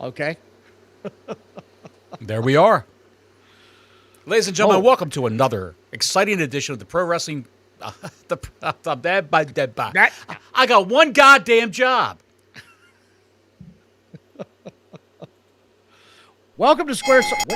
Okay. There we are. Ladies and gentlemen, welcome to another exciting edition of the Pro Wrestling. I got one goddamn job. Welcome to Squared Circle.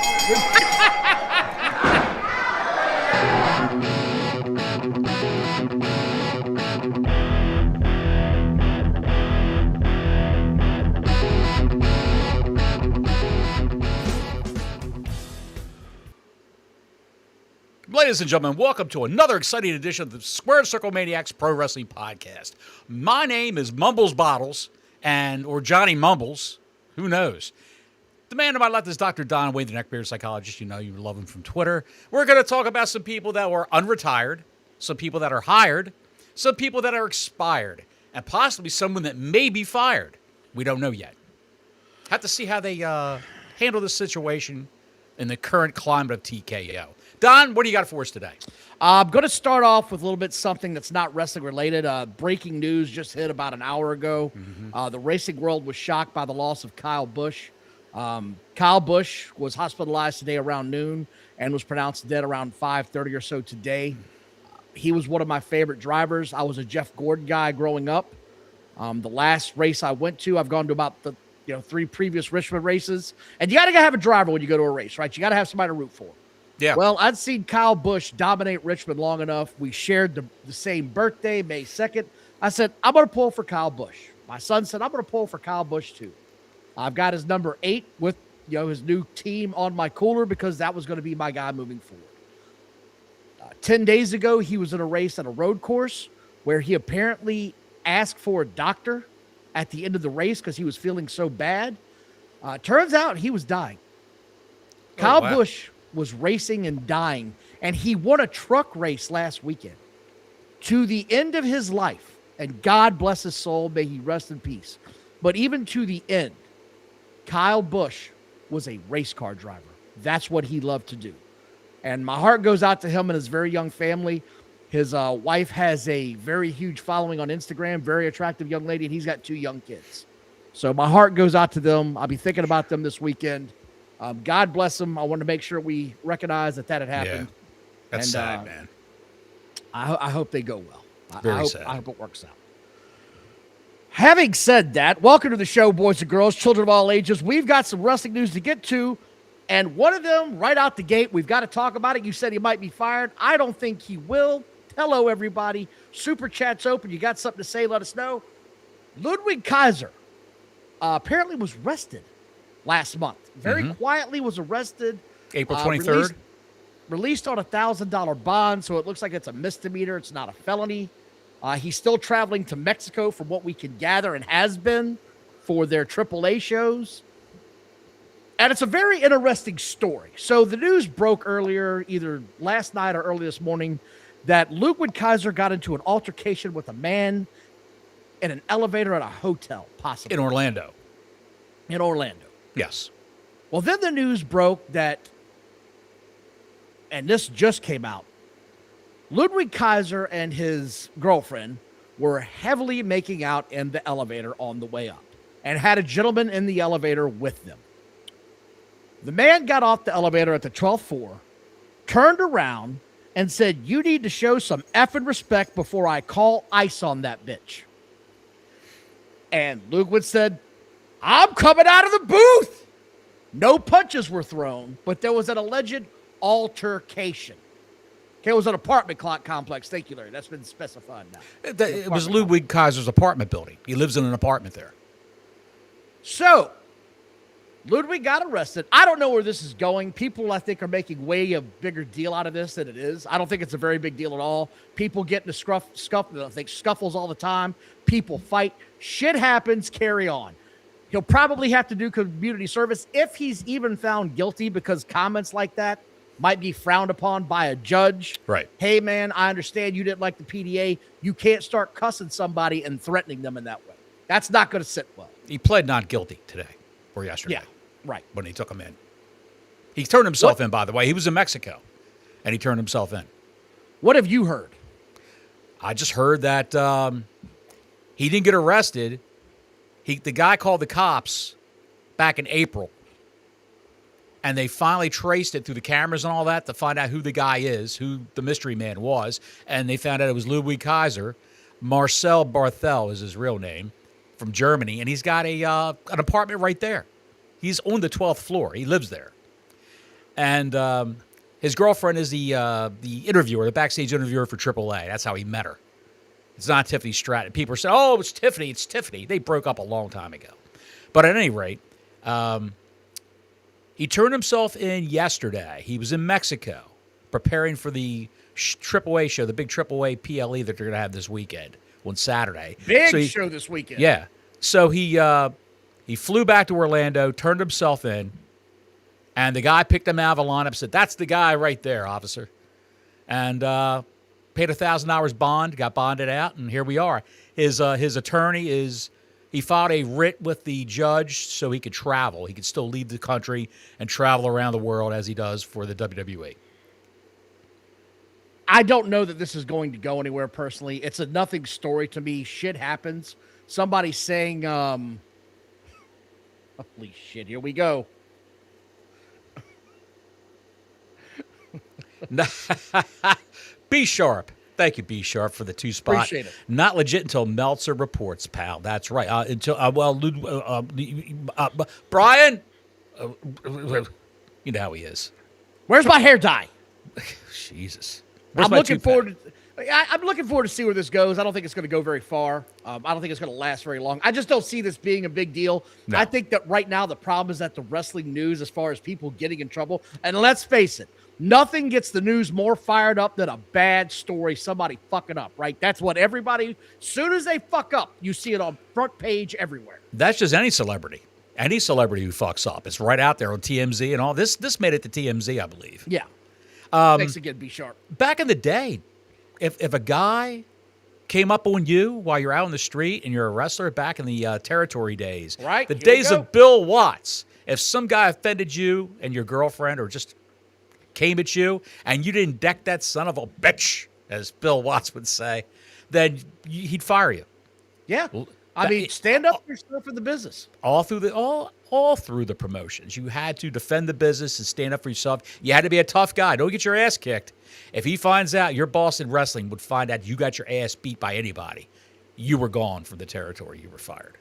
Ladies and gentlemen, welcome to another exciting edition of the Squared Circle Maniacs Pro Wrestling Podcast. My name is Mumbles Bottles, or Johnny Mumbles, who knows. The man to my left is Dr. Don Wayne, the neckbeard psychologist. You know, you love him from Twitter. We're going to talk about some people that were unretired, some people that are hired, some people that are expired, and possibly someone that may be fired. We don't know yet. Have to see how they handle the situation in the current climate of TKO. Don, what do you got for us today? I'm going to start off with a little bit something that's not wrestling related. Breaking news just hit about an hour ago. The racing world was shocked by the loss of Kyle Busch. Kyle Busch was hospitalized today around noon and was pronounced dead around 5:30 or so today. He was one of my favorite drivers. I was a Jeff Gordon guy growing up. The last race I went to, I've gone to about 3 previous Richmond races. And you got to have a driver when you go to a race, right? You got to have somebody to root for. Yeah. Well, I'd seen Kyle Busch dominate Richmond long enough. We shared the same birthday, May 2nd. I said, I'm going to pull for Kyle Busch. My son said, I'm going to pull for Kyle Busch too. I've got his number 8 with his new team on my cooler because that was going to be my guy moving forward. 10 days ago, he was in a race at a road course where he apparently asked for a doctor at the end of the race because he was feeling so bad. Turns out he was dying. Kyle Busch was racing and dying, and he won a truck race last weekend. To the end of his life, and God bless his soul, may he rest in peace. But even to the end, Kyle Busch was a race car driver. That's what he loved to do. And my heart goes out to him and his very young family. His wife has a very huge following on Instagram, very attractive young lady, and he's got 2 young kids. So my heart goes out to them. I'll be thinking about them this weekend. God bless them. I want to make sure we recognize that had happened. Yeah. That's sad, man. I hope they go well. Very sad. I hope it works out. Having said that, welcome to the show, boys and girls, children of all ages. We've got some wrestling news to get to, and one of them, right out the gate, we've got to talk about it. You said he might be fired. I don't think he will. Hello, everybody. Super Chat's open. You got something to say, let us know. Ludwig Kaiser apparently was arrested last month. Very quietly was arrested. April 23rd. Released on a $1,000 bond, so it looks like it's a misdemeanor. It's not a felony. He's still traveling to Mexico from what we can gather and has been for their AAA shows. And it's a very interesting story. So the news broke earlier, either last night or early this morning, that Ludwig Kaiser got into an altercation with a man in an elevator at a hotel, possibly. In Orlando. Yes. Well, then the news broke that, and this just came out, Ludwig Kaiser and his girlfriend were heavily making out in the elevator on the way up and had a gentleman in the elevator with them. The man got off the elevator at the 12th floor, turned around, and said, "You need to show some effing respect before I call ICE on that bitch." And Ludwig said, "I'm coming out of the booth." No punches were thrown, but there was an alleged altercation. Okay, it was an apartment complex. Thank you, Larry. That's been specified now. It was Ludwig Kaiser's apartment building. He lives in an apartment there. So, Ludwig got arrested. I don't know where this is going. People, I think, are making way a bigger deal out of this than it is. I don't think it's a very big deal at all. People get into scuffles all the time. People fight. Shit happens. Carry on. He'll probably have to do community service if he's even found guilty, because comments like that might be frowned upon by a judge. Right. Hey, man, I understand you didn't like the PDA. You can't start cussing somebody and threatening them in that way. That's not going to sit well. He pled not guilty today or yesterday. Yeah, right. When he took him in. He turned himself in, by the way. He was in Mexico, and he turned himself in. What have you heard? I just heard that he didn't get arrested. The guy called the cops back in April. And they finally traced it through the cameras and all that to find out who the guy is, who the mystery man was. And they found out it was Ludwig Kaiser. Marcel Barthel is his real name, from Germany. And he's got an apartment right there. He's on the 12th floor. He lives there. And his girlfriend is the interviewer, the backstage interviewer for AAA. That's how he met her. It's not Tiffany Stratton. People are saying, oh, it's Tiffany. It's Tiffany. They broke up a long time ago. But at any rate, he turned himself in yesterday. He was in Mexico preparing for the AAA show, the big AAA PLE that they're going to have this weekend on Saturday. Big show this weekend. Yeah. So he flew back to Orlando, turned himself in, and the guy picked him out of a lineup, said, that's the guy right there, officer. And paid $1,000 bond, got bonded out, and here we are. His attorney he filed a writ with the judge so he could travel. He could still leave the country and travel around the world as he does for the WWE. I don't know that this is going to go anywhere personally. It's a nothing story to me. Shit happens. Somebody saying, holy shit, here we go. Be Sharp. Thank you, B Sharp, for the 2 spot. Appreciate it. Not legit until Meltzer reports, pal. That's right. Brian, you know how he is. Where's my hair dye? Jesus. I'm looking forward to see where this goes. I don't think it's going to go very far. I don't think it's going to last very long. I just don't see this being a big deal. No. I think that right now the problem is that the wrestling news, as far as people getting in trouble, and let's face it, nothing gets the news more fired up than a bad story, somebody fucking up, right? That's what everybody, as soon as they fuck up, you see it on front page everywhere. That's just any celebrity. Any celebrity who fucks up. It's right out there on TMZ and all. This made it to TMZ, I believe. Yeah. Thanks again, Be Sharp. Back in the day, if a guy came up on you while you're out on the street and you're a wrestler back in the territory days, right? The days of Bill Watts, if some guy offended you and your girlfriend or just came at you and you didn't deck that son of a bitch, as Bill Watts would say, then he'd fire you. Yeah. I mean, stand up for yourself in the business. All through the promotions. You had to defend the business and stand up for yourself. You had to be a tough guy. Don't get your ass kicked. If he finds out, your boss in wrestling would find out you got your ass beat by anybody, you were gone from the territory. You were fired.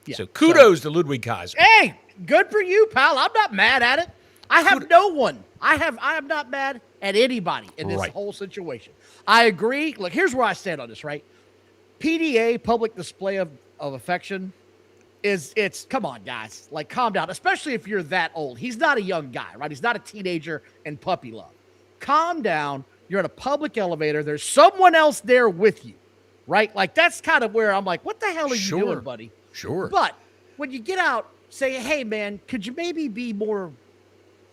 Yeah. So kudos to Ludwig Kaiser. Hey, good for you, pal. I'm not mad at it. I have no one. I am not mad at anybody in this whole situation. I agree. Look, here's where I stand on this, right? PDA, public display of affection, it's come on, guys. Like, calm down, especially if you're that old. He's not a young guy, right? He's not a teenager and puppy love. Calm down. You're in a public elevator. There's someone else there with you, right? Like, that's kind of where I'm like, what the hell are you doing, buddy? Sure. But when you get out, say, hey, man, could you maybe be more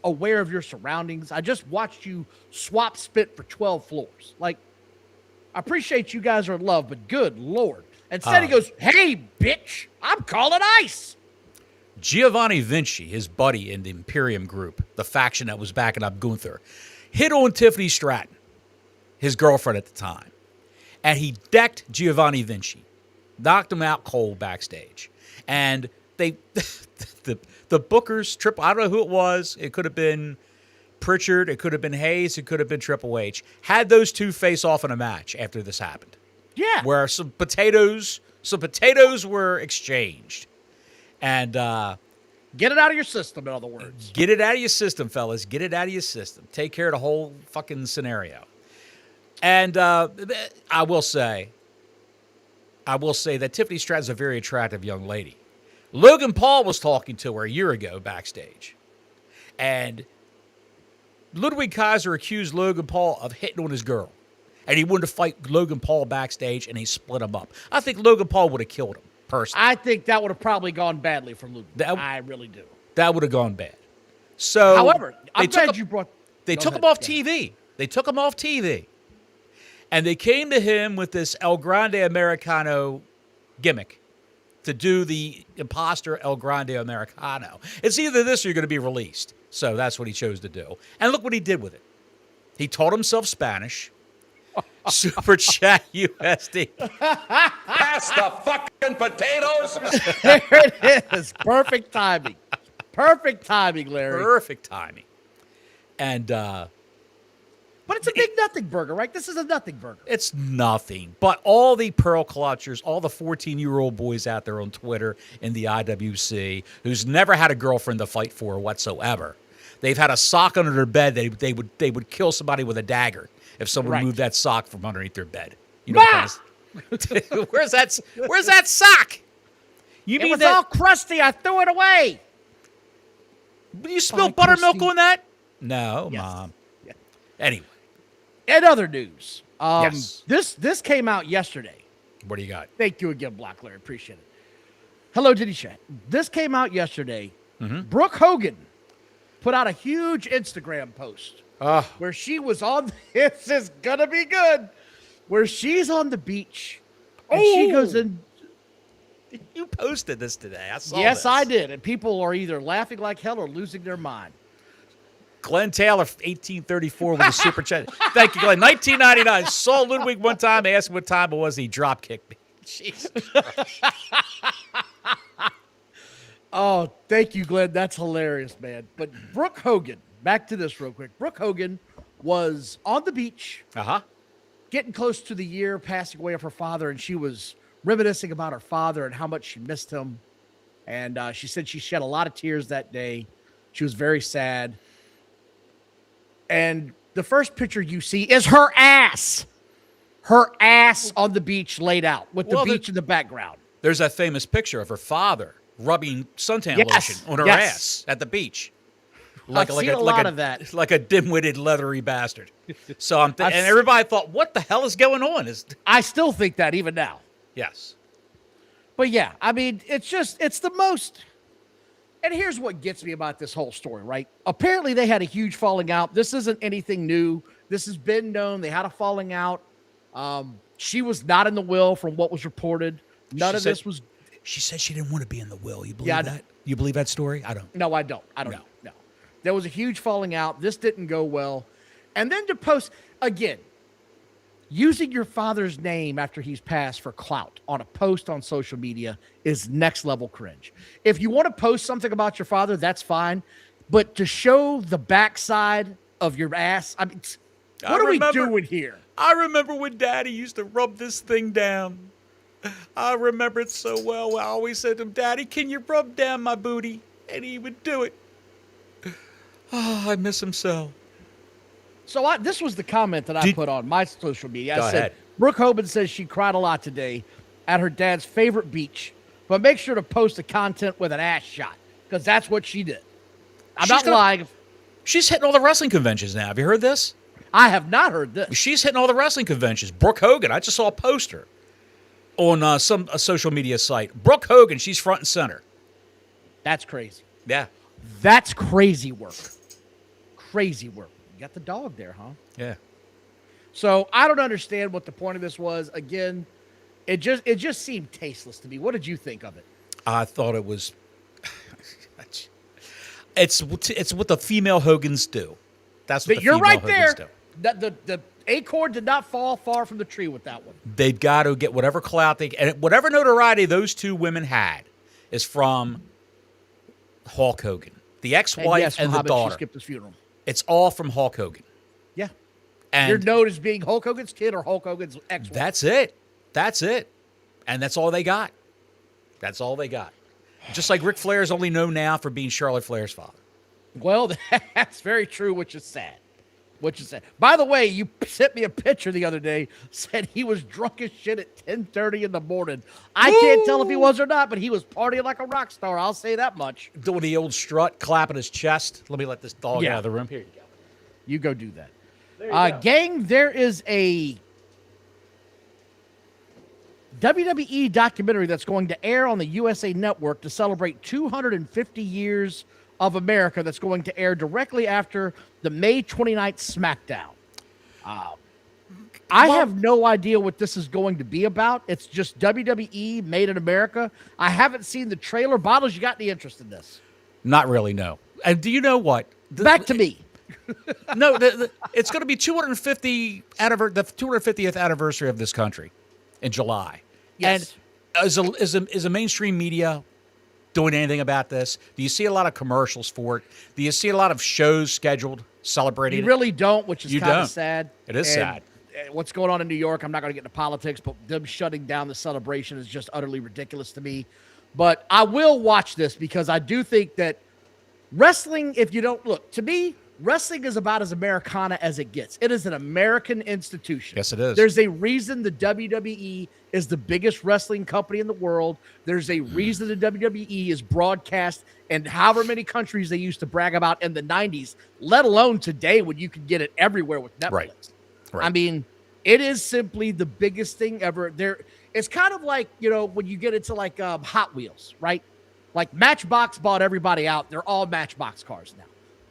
aware of your surroundings? I just watched you swap spit for 12 floors. Like, I appreciate you guys are in love, but good Lord. Instead, he goes, hey, bitch, I'm calling ice. Giovanni Vinci, his buddy in the Imperium group, the faction that was backing up Gunther, hit on Tiffany Stratton, his girlfriend at the time. And he decked Giovanni Vinci, knocked him out cold backstage. And they, the bookers, I don't know who it was. It could have been Pritchard. It could have been Hayes. It could have been Triple H. Had those two face off in a match after this happened. Yeah. Where some potatoes were exchanged. And get it out of your system, in other words. Get it out of your system, fellas. Get it out of your system. Take care of the whole fucking scenario. And I will say that Tiffany Stratton's a very attractive young lady. Logan Paul was talking to her a year ago backstage. And Ludwig Kaiser accused Logan Paul of hitting on his girl. And he wanted to fight Logan Paul backstage, and he split him up. I think Logan Paul would have killed him, personally. I think that would have probably gone badly for Logan. I really do. That would have gone bad. So, however, I'm glad you brought... They took him off TV. They took him off TV. And they came to him with this El Grande Americano gimmick to do the imposter El Grande Americano. It's either this or you're going to be released. So that's what he chose to do. And look what he did with it. He taught himself Spanish. Super Chat USD. Pass the fucking potatoes. There it is. Perfect timing. Perfect timing, Larry. Perfect timing. And But it's a big nothing burger, right? This is a nothing burger. it's nothing. But all the pearl clutchers, all the 14-year-old boys out there on Twitter in the IWC who's never had a girlfriend to fight for whatsoever, they've had a sock under their bed. They would kill somebody with a dagger if someone moved that sock from underneath their bed. You know, where's that sock? You mean it was that all crusty. I threw it away. you spilled buttermilk on that? No, Yes. Mom. Yeah. Anyway, In other news, Yes. this came out yesterday. what do you got? Thank you again, Black Larry. Appreciate it. Hello, Diddy Chat. This came out yesterday. Brooke Hogan put out a huge Instagram post where she was on. This is gonna be good. Where she's on the beach and she goes in. You posted this today. I saw Yes, this. I did. And people are either laughing like hell or losing their mind. Glenn Taylor, 1834 with a super chat. Thank you, Glenn. 1999. Saw Ludwig one time. Asked him what time it was. He drop kicked me. Jesus. Oh, thank you, Glenn. That's hilarious, man. But Brooke Hogan, back to this real quick. Brooke Hogan was on the beach, getting close to the year passing away of her father, and she was reminiscing about her father and how much she missed him. And she said she shed a lot of tears that day. She was very sad. And the first picture you see is her ass. Her ass on the beach laid out with the beach in the background. There's that famous picture of her father rubbing suntan Yes. lotion on her Yes. ass at the beach. I've seen a lot of that. Like a dim-witted, leathery bastard. So and everybody thought, what the hell is going on? I still think that even now. Yes. But yeah, I mean, it's the most. And here's what gets me about this whole story, right? Apparently they had a huge falling out. This isn't anything new. This has been known. They had a falling out. She was not in the will from what was reported. This was. She said she didn't want to be in the will. You believe Yeah, that? You believe that story? I don't. No, I don't. I don't know. No. There was a huge falling out. This didn't go well. And then to post, again, using your father's name after he's passed for clout on a post on social media is next level cringe. If you want to post something about your father, that's fine. But to show the backside of your ass, I mean, what are we doing here? I remember when Daddy used to rub this thing down. I remember it so well. I always said to him, Daddy, can you rub down my booty? And he would do it. Oh, I miss him so. So this was the comment that I put on my social media. I said, ahead. Brooke Hogan says she cried a lot today at her dad's favorite beach, but make sure to post the content with an ass shot because that's what she did. I'm not lying. She's hitting all the wrestling conventions now. Have you heard this? I have not heard this. She's hitting all the wrestling conventions. Brooke Hogan, I just saw a poster on a social media site. Brooke Hogan, she's front and center. That's crazy. Yeah. That's crazy work. Crazy work. You got the dog there, huh? Yeah. So I don't understand what the point of this was. Again, it just seemed tasteless to me. What did you think of it? I thought it was. It's what the female Hogans do. That's what the You're female right Hogans there. do. The acorn did not fall far from the tree with that one. They've got to get whatever clout and whatever notoriety those two women had is from Hulk Hogan, the ex-wife and the daughter. She skipped his funeral. It's all from Hulk Hogan. Yeah. And you're known as being Hulk Hogan's kid or Hulk Hogan's ex-wife. That's it. And that's all they got. That's all they got. Just like Ric Flair is only known now for being Charlotte Flair's father. Well, that's very true, which is sad. By the way, you sent me a picture the other day, said he was drunk as shit at 10:30 in the morning. I can't tell if he was or not, but he was partying like a rock star. I'll say that much. Doing the old strut, clapping his chest. Let me let this dog out of the room. Here you go. You go do that. Gang, there is a WWE documentary that's going to air on the USA Network to celebrate 250 years of America that's going to air directly after the May 29th SmackDown. I have no idea what this is going to be about. It's just WWE made in America. I haven't seen the trailer. Bottles, you got any interest in this? Not really, no. And do you know what? Back to me. No, it's going to be the 250th anniversary of this country in July. Yes. And as a mainstream media, doing anything about this? Do you see a lot of commercials for it? Do you see a lot of shows scheduled celebrating You it? really don't, which is You kind don't. of sad. It is sad. What's going on in New York, I'm not going to get into politics, but them shutting down the celebration is just utterly ridiculous to me. But I will watch this because I do think that wrestling, if you don't look, to me, wrestling is about as Americana as it gets. It is an American institution. Yes, it is. There's a reason the WWE is the biggest wrestling company in the world. There's a reason the WWE is broadcast in however many countries they used to brag about in the 90s, let alone today when you can get it everywhere with Netflix. Right. I mean, it is simply the biggest thing ever. It's kind of like, when you get into like Hot Wheels, right? Like Matchbox bought everybody out. They're all Matchbox cars now.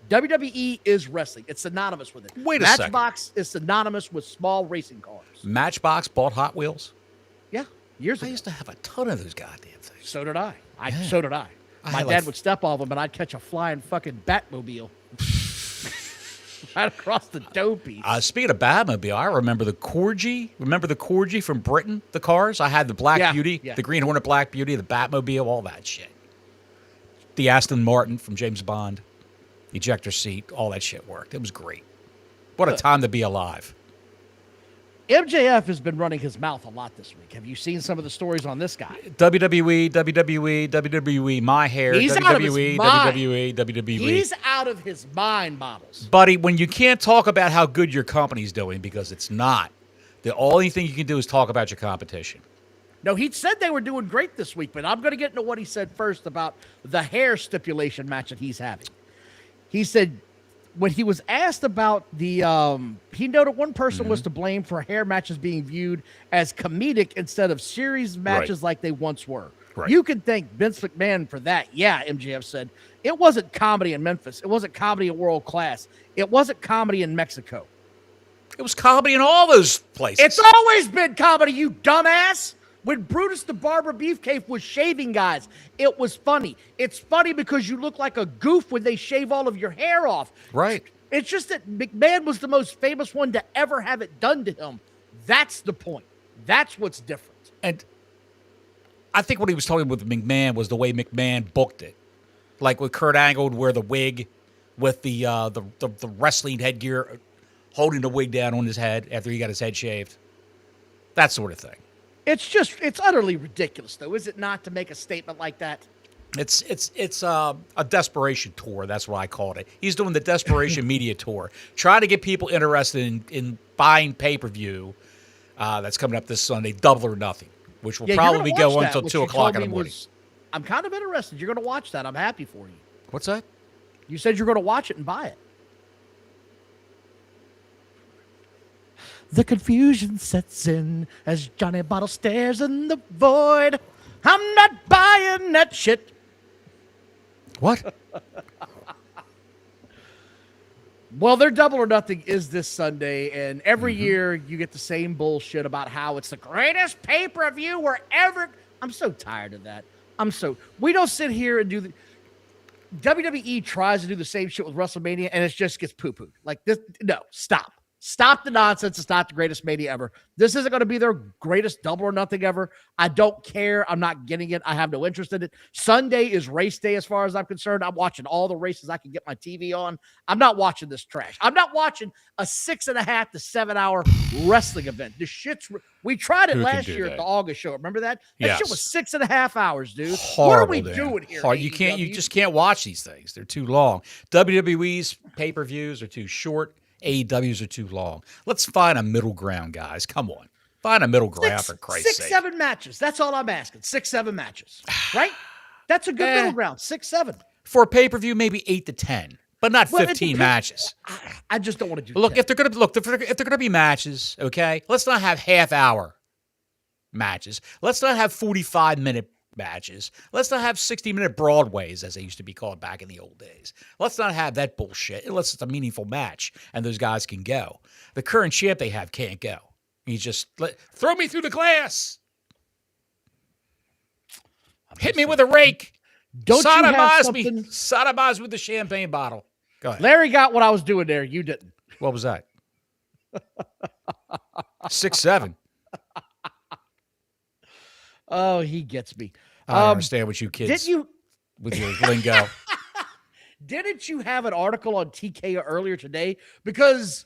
WWE is wrestling. It's synonymous with it. Wait a second. Matchbox is synonymous with small racing cars. Matchbox bought Hot Wheels? Yeah, years I ago. used to have a ton of those goddamn things. So did I. So did I. My had dad like would step off them, and I'd catch a flying fucking Batmobile right across the dough piece. Speaking of Batmobile, I remember the Corgi. Remember the Corgi from Britain, the cars? I had the Black Beauty, the Green Hornet Black Beauty, the Batmobile, all that shit. The Aston Martin from James Bond, ejector seat, all that shit worked. It was great. What a time to be alive. MJF has been running his mouth a lot this week. Have you seen some of the stories on this guy? WWE, my hair, He's out of his mind. WWE. He's out of his mind, Models. Buddy, when you can't talk about how good your company's doing because it's not, the only thing you can do is talk about your competition. No, he said they were doing great this week, but I'm going to get into what he said first about the hair stipulation match that he's having. He said when he was asked about the, he noted one person was to blame for hair matches being viewed as comedic instead of series matches like they once were. Right. You can thank Vince McMahon for that. Yeah, MJF said. It wasn't comedy in Memphis. It wasn't comedy in World Class. It wasn't comedy in Mexico. It was comedy in all those places. It's always been comedy, you dumbass. When Brutus the Barber Beefcake was shaving guys, it was funny. It's funny because you look like a goof when they shave all of your hair off. Right. It's just that McMahon was the most famous one to ever have it done to him. That's the point. That's what's different. And I think what he was talking with McMahon was the way McMahon booked it. Like with Kurt Angle would wear the wig with the wrestling headgear, holding the wig down on his head after he got his head shaved. That sort of thing. It's utterly ridiculous, though, is it not, to make a statement like that? It's a desperation tour. That's what I called it. He's doing the desperation media tour, trying to get people interested in buying pay-per-view that's coming up this Sunday, Double or Nothing, which will probably go until 2 o'clock in the morning. I'm kind of interested. You're going to watch that. I'm happy for you. What's that? You said you're going to watch it and buy it. The confusion sets in as Johnny Bottle stares in the void. I'm not buying that shit. What? Well, their Double or Nothing is this Sunday, and every year you get the same bullshit about how it's the greatest pay-per-view we're ever. I'm so tired of that. We don't sit here and do the. WWE tries to do the same shit with WrestleMania, and it just gets poo-pooed. Like this, no, stop. Stop the nonsense. It's not the greatest Mania ever. This isn't going to be their greatest Double or Nothing ever. I don't care. I'm not getting it. I have no interest in it. Sunday is race day as far as I'm concerned. I'm watching all the races I can get my TV on. I'm not watching this trash. I'm not watching a 6.5 to 7 hour wrestling event. The shit's... We tried it last year at the August show. Remember that? That shit was 6.5 hours, dude. Horrible, what are we dude. doing here? You just can't watch these things. They're too long. WWE's pay-per-views are too short. AEWs are too long. Let's find a middle ground, guys. Come on. Find a middle ground, for Christ's sake. 6-7 matches. That's all I'm asking. 6-7 matches. Right? That's a good middle ground. 6-7. For a pay-per-view, maybe 8 to 10, but not 15 matches. I just don't want to do Look, 10. if they're gonna be matches, okay, let's not have half-hour matches. Let's not have 45-minute matches. Let's not have 60-minute Broadways, as they used to be called back in the old days. Let's not have that bullshit unless it's a meaningful match and those guys can go. The current champ they have can't go. He's just, throw me through the glass. Hit me with a rake. Don't sodomize me. Sodomize with the champagne bottle. Go ahead. Larry got what I was doing there. You didn't. What was that? 6'7". Oh, he gets me. I don't understand what you kids. Didn't you? with your lingo. Didn't you have an article on TKO earlier today? Because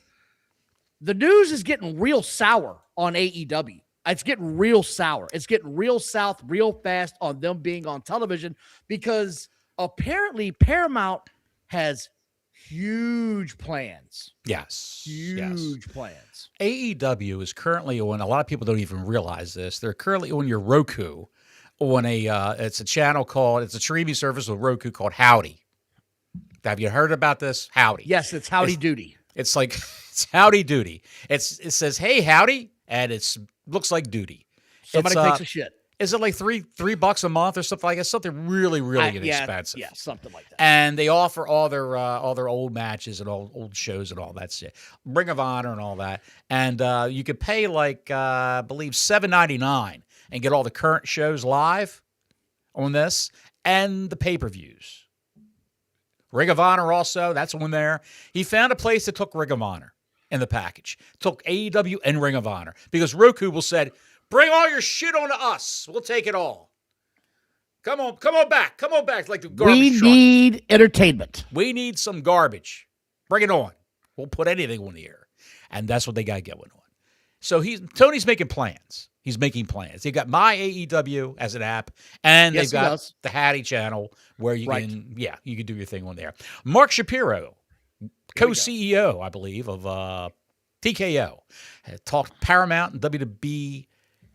the news is getting real sour on AEW. It's getting real sour. It's getting real south real fast on them being on television because apparently Paramount has huge plans. Yes. Huge plans. AEW is currently on, a lot of people don't even realize this, they're currently on your Roku on it's a channel called, it's a streaming service with Roku called Howdy. Have you heard about this? Howdy. Yes, it's Howdy Doody. It's like, it's Howdy Doody. It says, hey, Howdy, and it looks like duty. Somebody takes a shit. Is it like $3 a month or something like that? Something really, really inexpensive. Yeah, something like that. And they offer all their old matches and old shows and all that shit, Ring of Honor and all that. And you could pay like I believe $7.99 and get all the current shows live on this and the pay-per-views. Ring of Honor also, that's on there. He found a place that took Ring of Honor in the package. Took AEW and Ring of Honor because Roku will said, bring all your shit on to us. We'll take it all. Come on back. Like the garbage We truck. need entertainment. We need some garbage. Bring it on. We'll put anything on the air. And that's what they got going on. So Tony's making plans. He's making plans. They've got My AEW as an app, and they've got the Hattie channel where you can do your thing on there. Mark Shapiro, co-CEO, I believe, of TKO, had talked Paramount and WWE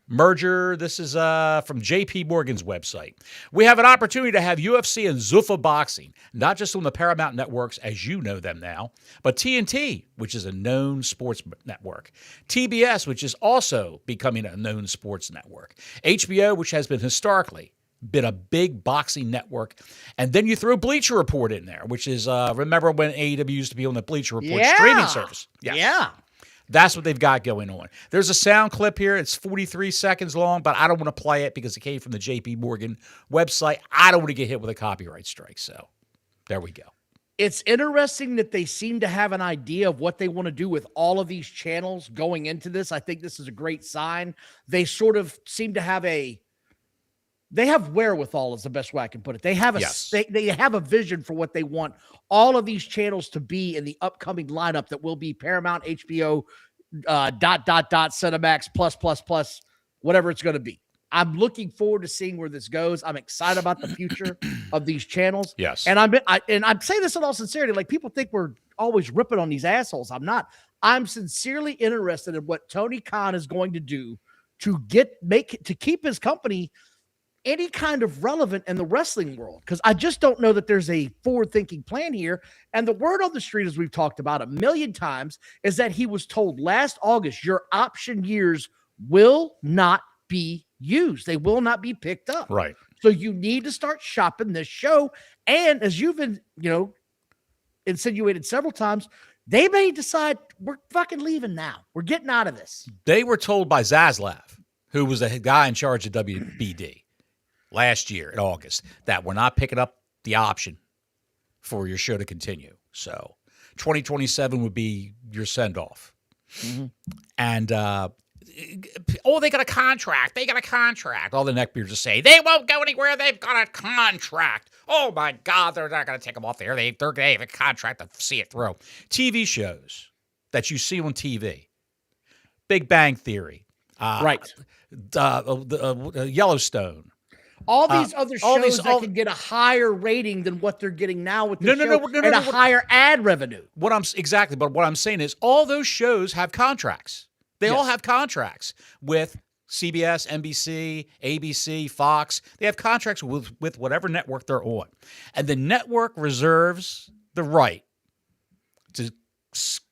merger. This is from JP Morgan's website. We have an opportunity to have UFC and Zuffa Boxing, not just on the Paramount networks as you know them now, but TNT, which is a known sports network, TBS, which is also becoming a known sports network, HBO, which has been historically been a big boxing network, and then you throw Bleacher Report in there, which is remember when AEW used to be on the Bleacher Report streaming service? Yes. Yeah. That's what they've got going on. There's a sound clip here. It's 43 seconds long, but I don't want to play it because it came from the JP Morgan website. I don't want to get hit with a copyright strike. So there we go. It's interesting that they seem to have an idea of what they want to do with all of these channels going into this. I think this is a great sign. They sort of seem to have they have wherewithal is the best way I can put it. They have they have a vision for what they want all of these channels to be in the upcoming lineup that will be Paramount, HBO, Cinemax, plus, whatever it's going to be. I'm looking forward to seeing where this goes. I'm excited about the future of these channels. Yes. And I'm saying this in all sincerity. Like, people think we're always ripping on these assholes. I'm not. I'm sincerely interested in what Tony Khan is going to do to keep his company any kind of relevant in the wrestling world, because I just don't know that there's a forward-thinking plan here. And the word on the street, as we've talked about a million times, is that he was told last August, your option years will not be used. They will not be picked up. Right. So you need to start shopping this show. And as you've been, insinuated several times, they may decide we're fucking leaving now. We're getting out of this. They were told by Zaslav, who was the guy in charge of WBD, last year in August, that we're not picking up the option for your show to continue. So 2027 would be your send-off. Mm-hmm. And, they got a contract. They got a contract. All the neckbeards will say, they won't go anywhere. They've got a contract. Oh, my God, they're not going to take them off there. They have a contract to see it through. TV shows that you see on TV. Big Bang Theory. Right. Yellowstone. All these other shows that can get a higher rating than what they're getting now with the and a higher ad revenue. But what I'm saying is all those shows have contracts. They all have contracts with CBS, NBC, ABC, Fox. They have contracts with whatever network they're on. And the network reserves the right to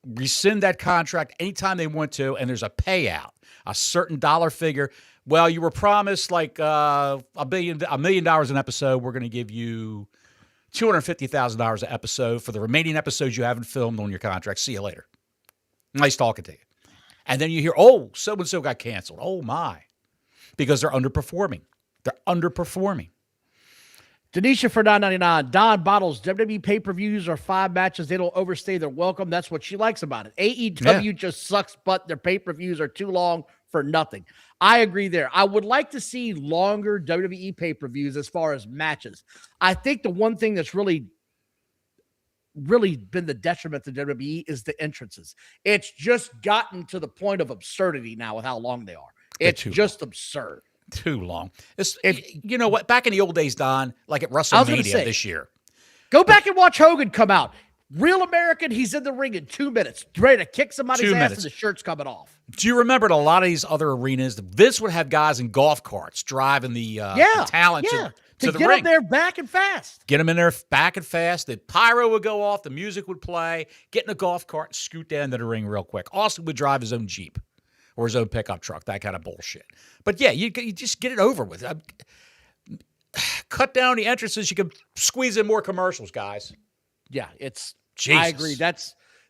rescind that contract anytime they want to, and there's a payout, a certain dollar figure. Well, you were promised like $1 million an episode. We're going to give you $250,000 an episode for the remaining episodes you haven't filmed on your contract. See you later. Nice talking to you. And then you hear, so-and-so got canceled. Oh, my. Because they're underperforming. They're underperforming. Denisha for $9.99. Don Bottles, WWE pay-per-views are 5 matches. They don't overstay their welcome. That's what she likes about it. AEW just sucks, but their pay-per-views are too long for nothing. I agree there. I would like to see longer WWE pay-per-views as far as matches. I think the one thing that's really been the detriment to WWE is the entrances. It's just gotten to the point of absurdity now with how long they are. It's just absurd. Too long. You know what? Back in the old days, Don, like at WrestleMania this year. Go back and watch Hogan come out. Real American, he's in the ring in 2 minutes, ready to kick somebody's ass and the shirt's coming off. Do you remember at a lot of these other arenas, Vince would have guys in golf carts driving the talent to the ring. Get them there back and fast. Get them in there back and fast. The pyro would go off. The music would play. Get in a golf cart and scoot down to the ring real quick. Austin would drive his own Jeep or his own pickup truck, that kind of bullshit. But, yeah, you just get it over with. Cut down the entrances. You can squeeze in more commercials, guys. Yeah, it's Jesus. I agree.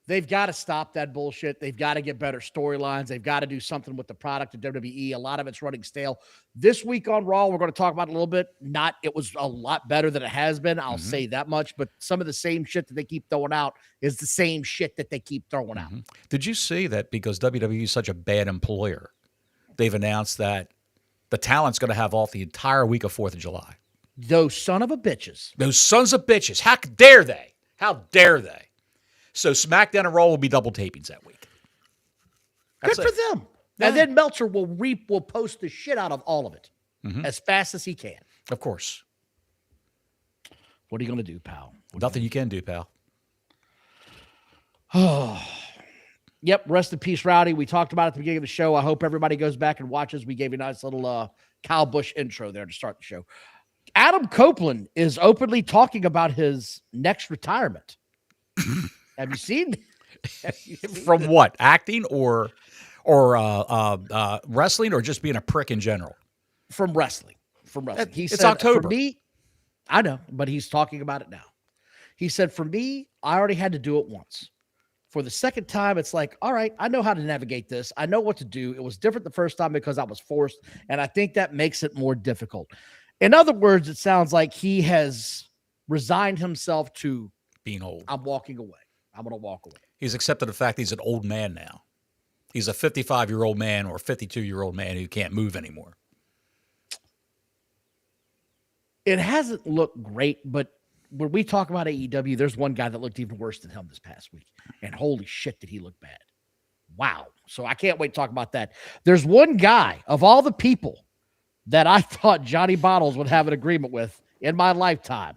They've got to stop that bullshit. They've got to get better storylines. They've got to do something with the product of WWE. A lot of it's running stale. This week on Raw, we're going to talk about it a little bit. It was a lot better than it has been. I'll say that much. But some of the same shit that they keep throwing out is the same shit that they keep throwing out. Did you see that because WWE is such a bad employer, they've announced that the talent's going to have off the entire week of 4th of July? Those son of a bitches. Those sons of bitches. How dare they? How dare they? So SmackDown and Raw will be double tapings that week. Good for them. Yeah. And then Meltzer will post the shit out of all of it as fast as he can. Of course. What are you going to do, pal? Nothing you can do, pal. Oh, yep. Rest in peace, Rowdy. We talked about it at the beginning of the show. I hope everybody goes back and watches. We gave you a nice little Kyle Busch intro there to start the show. Adam Copeland is openly talking about his next retirement. Have you seen? From what? Acting or wrestling, or just being a prick in general? From wrestling. He it's said, October. For me, I know, but he's talking about it now. He said, for me, I already had to do it once. For the second time, it's like, all right, I know how to navigate this. I know what to do. It was different the first time because I was forced, and I think that makes it more difficult. In other words, it sounds like he has resigned himself to being old. I'm walking away. I'm going to walk away. He's accepted the fact he's an old man now. He's a 55-year-old man or a 52-year-old man who can't move anymore. It hasn't looked great, but when we talk about AEW, there's one guy that looked even worse than him this past week. And holy shit, did he look bad. Wow. So I can't wait to talk about that. There's one guy of all the people that I thought Johnny Bottles would have an agreement with in my lifetime.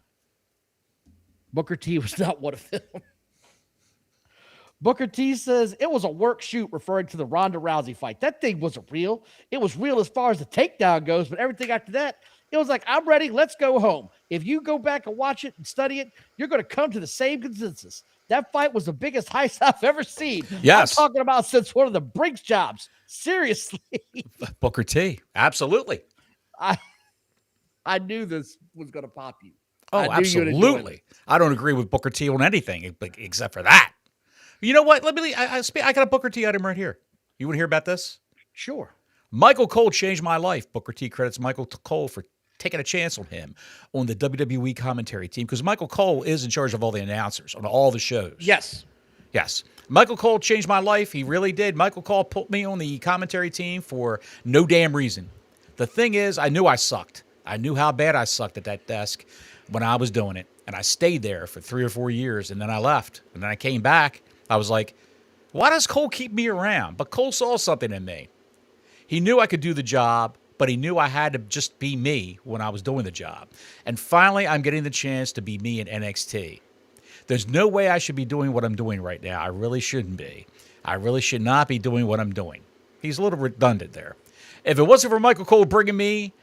Booker T was not one of them. Booker T says it was a work shoot, referring to the Ronda Rousey fight. That thing wasn't real. It was real as far as the takedown goes, but everything after that, it was like, I'm ready. Let's go home. If you go back and watch it and study it, you're going to come to the same consensus. That fight was the biggest heist I've ever seen. Yes. I'm talking about since one of the Brinks jobs. Seriously. Booker T. Absolutely. I knew this was going to pop you. Oh, absolutely. I don't agree with Booker T on anything except for that. You know what? I got a Booker T item right here. You want to hear about this? Sure. Michael Cole changed my life. Booker T credits Michael Cole for taking a chance on him on the WWE commentary team, because Michael Cole is in charge of all the announcers on all the shows. Yes. Michael Cole changed my life. He really did. Michael Cole put me on the commentary team for no damn reason. The thing is, I knew I sucked. I knew how bad I sucked at that desk when I was doing it. And I stayed there for 3 or 4 years, and then I left. And then I came back. I was like, why does Cole keep me around? But Cole saw something in me. He knew I could do the job, but he knew I had to just be me when I was doing the job. And finally, I'm getting the chance to be me in NXT. There's no way I should be doing what I'm doing right now. I really shouldn't be. I really should not be doing what I'm doing. He's a little redundant there. If it wasn't for Michael Cole bringing me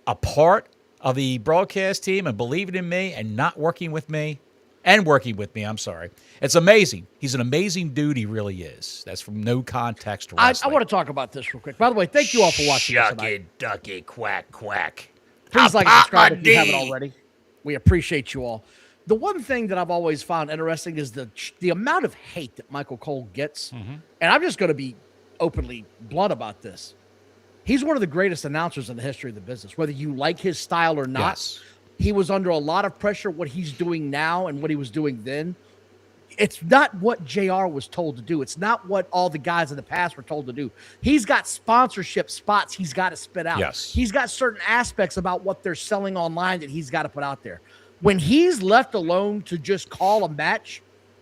a part of the broadcast team and believing in me and not working with me, I'm sorry. It's amazing. He's an amazing dude. He really is. That's from No Context Wrestling. I want to talk about this real quick. By the way, thank you all for watching this tonight. Shucky, ducky, quack, quack. Please like and subscribe if you haven't already. We appreciate you all. The one thing that I've always found interesting is the amount of hate that Michael Cole gets. Mm-hmm. And I'm just going to be openly blunt about this. He's one of the greatest announcers in the history of the business. Whether you like his style or not, yes. He was under a lot of pressure. What he's doing now and what he was doing then, it's not what JR was told to do. It's not what all the guys in the past were told to do. He's got sponsorship spots he's got to spit out. Yes. He's got certain aspects about what they're selling online that he's got to put out there. When he's left alone to just call a match,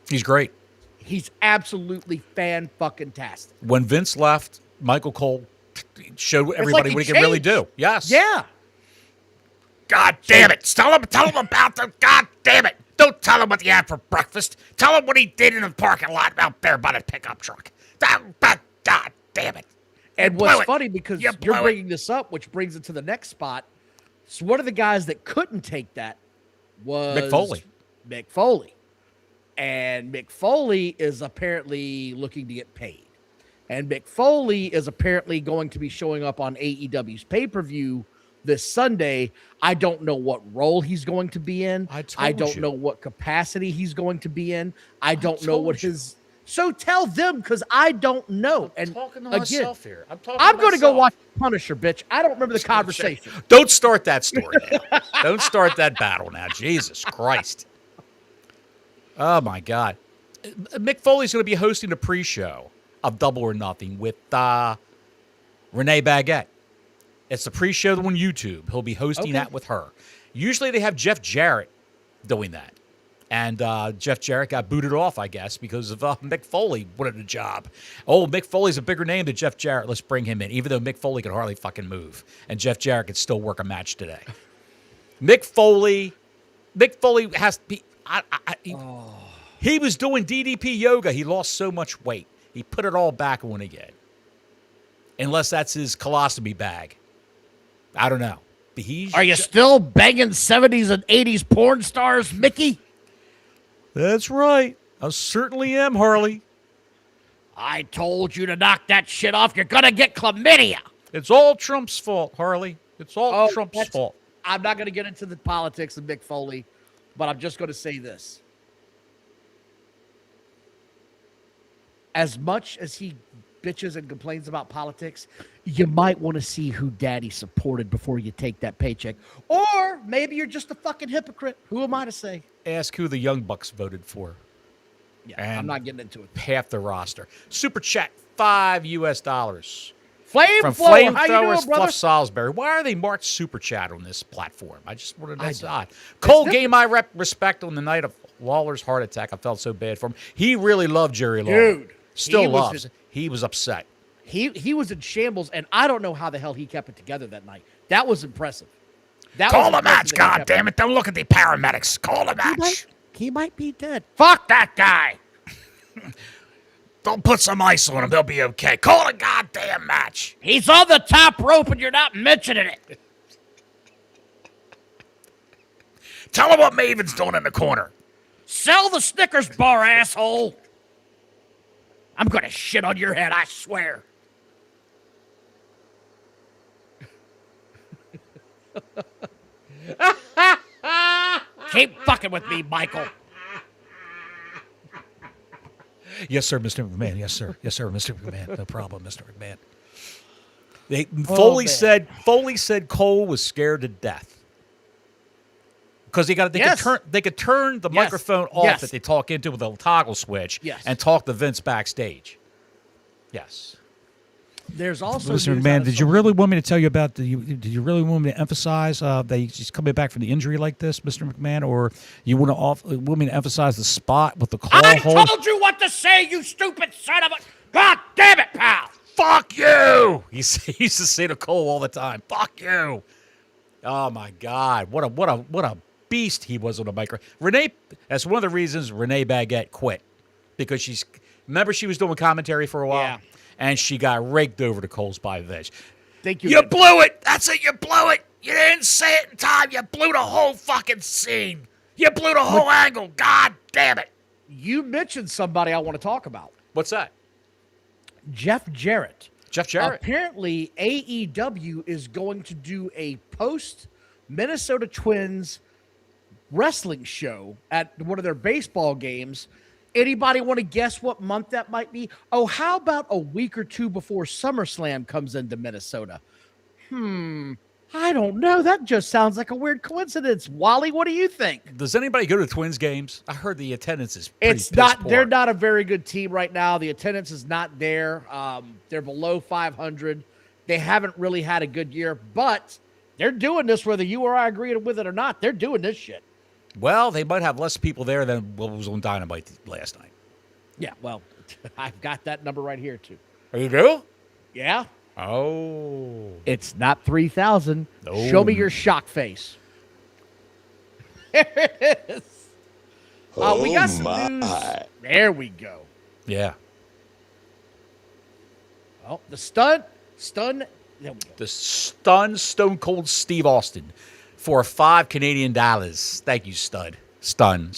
he's great. He's absolutely fan-fucking-tastic. When Vince left, Michael Cole showed everybody what he can really do. Yes. Yeah. God damn it. Tell him about the... God damn it. Don't tell him what he had for breakfast. Tell him what he did in the parking lot out there by the pickup truck. God damn it. And what's funny, because you're bringing this up, which brings it to the next spot. So one of the guys that couldn't take that was... Mick Foley. And Mick Foley is apparently looking to get paid. And Mick Foley is apparently going to be showing up on AEW's pay-per-view this Sunday. I don't know what role he's going to be in. I don't know what capacity he's going to be in. I don't know what his... So tell them, because I don't know. I'm talking to myself here. I'm going to go watch Punisher, bitch. I don't remember the conversation. Don't start that story now. Don't start that battle now. Jesus Christ. Oh, my God. Mick Foley's going to be hosting the pre-show of Double or Nothing with Renee Baguette. It's the pre-show on YouTube. He'll be hosting that with her. Usually they have Jeff Jarrett doing that. And Jeff Jarrett got booted off, I guess, because of Mick Foley wanted a job. Oh, Mick Foley's a bigger name than Jeff Jarrett. Let's bring him in, even though Mick Foley can hardly fucking move. And Jeff Jarrett can still work a match today. Mick Foley has to be... He was doing DDP yoga. He lost so much weight. He put it all back on again. Unless that's his colostomy bag. I don't know. But Are you still banging 70s and 80s porn stars, Mickey? That's right. I certainly am, Harley. I told you to knock that shit off. You're going to get chlamydia. It's all Trump's fault, Harley. It's all Trump's fault. I'm not going to get into the politics of Mick Foley, but I'm just going to say this. As much as he bitches and complains about politics, you might want to see who daddy supported before you take that paycheck. Or maybe you're just a fucking hypocrite. Who am I to say? Ask who the Young Bucks voted for. Yeah, and I'm not getting into it. Half the roster. Super chat, $5 US. Flamethrower, how you doing, brother? Fluff Salisbury. Why are they marked super chat on this platform? I just wanted to decide. Cole gave my respect on the night of Lawler's heart attack. I felt so bad for him. He really loved Jerry Lawler. Dude. Still loves. He was upset. He was in shambles, and I don't know how the hell he kept it together that night. That was impressive. Call a match, God damn it. Don't look at the paramedics. Call a match. He might be dead. Fuck that guy. Don't put some ice on him. He'll be okay. Call a goddamn match. He's on the top rope, and you're not mentioning it. Tell him what Maven's doing in the corner. Sell the Snickers bar, asshole. I'm going to shit on your head, I swear. Keep fucking with me, Michael. Yes, sir, Mr. McMahon. Yes, sir. Yes, sir, Mr. McMahon. No problem, Mr. McMahon. Foley said Cole was scared to death. Because they could turn the microphone off that they talk into with a toggle switch and talk to Vince backstage. Yes. There's also Mr. McMahon, did you really want me to tell you about did you really want me to emphasize that he's coming back from the injury like this, Mr. McMahon, or you want me to emphasize the spot with the claw hole? I told you what to say, you stupid son of a... God damn it, pal! Fuck you! He used to say to Cole all the time, fuck you! Oh, my God. What a beast he was on the microphone. Renee, that's one of the reasons Renee Baguette quit. Because remember she was doing commentary for a while? Yeah. And she got raked over to Coles by Vince. Thank you. You blew it! That's it, you blew it! You didn't say it in time! You blew the whole fucking scene! You blew the whole angle! God damn it! You mentioned somebody I want to talk about. What's that? Jeff Jarrett. Jeff Jarrett. Apparently, AEW is going to do a post-Minnesota Twins wrestling show at one of their baseball games. Anybody want to guess what month that might be? Oh, how about a week or two before SummerSlam comes into Minnesota? I don't know. That just sounds like a weird coincidence. Wally, what do you think? Does anybody go to Twins games? I heard the attendance is pretty It's not. piss-poor. They're not a very good team right now. The attendance is not there. They're below 500. They haven't really had a good year, but they're doing this whether you or I agree with it or not. They're doing this shit. Well, they might have less people there than what was on Dynamite last night. Yeah, well, I've got that number right here, too. Oh, you do? Yeah. Oh. It's not 3,000. No. Show me your shock face. There it is. We got some news. There we go. Yeah. Oh, the stun. There we go. The Stone Cold Steve Austin for $5 Canadian. Thank you, stud. Stun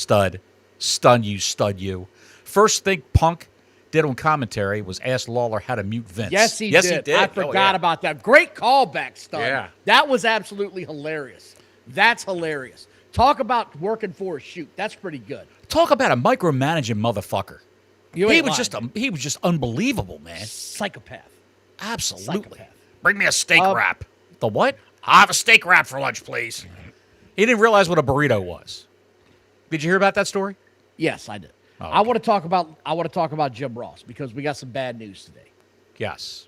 you, stud you. First thing Punk did on commentary was ask Lawler how to mute Vince. Yes, he did. I forgot about that. Great callback, Stun. Yeah. That was absolutely hilarious. That's hilarious. Talk about working for a shoot. That's pretty good. Talk about a micromanaging motherfucker. You He ain't was lying. just he was just unbelievable, man. Psychopath. Absolutely. Psychopath. Bring me a steak wrap. The what? I'll have a steak wrap for lunch, please. He didn't realize what a burrito was. Did you hear about that story? Yes, I did. Oh, I want to talk about Jim Ross because we got some bad news today. Yes.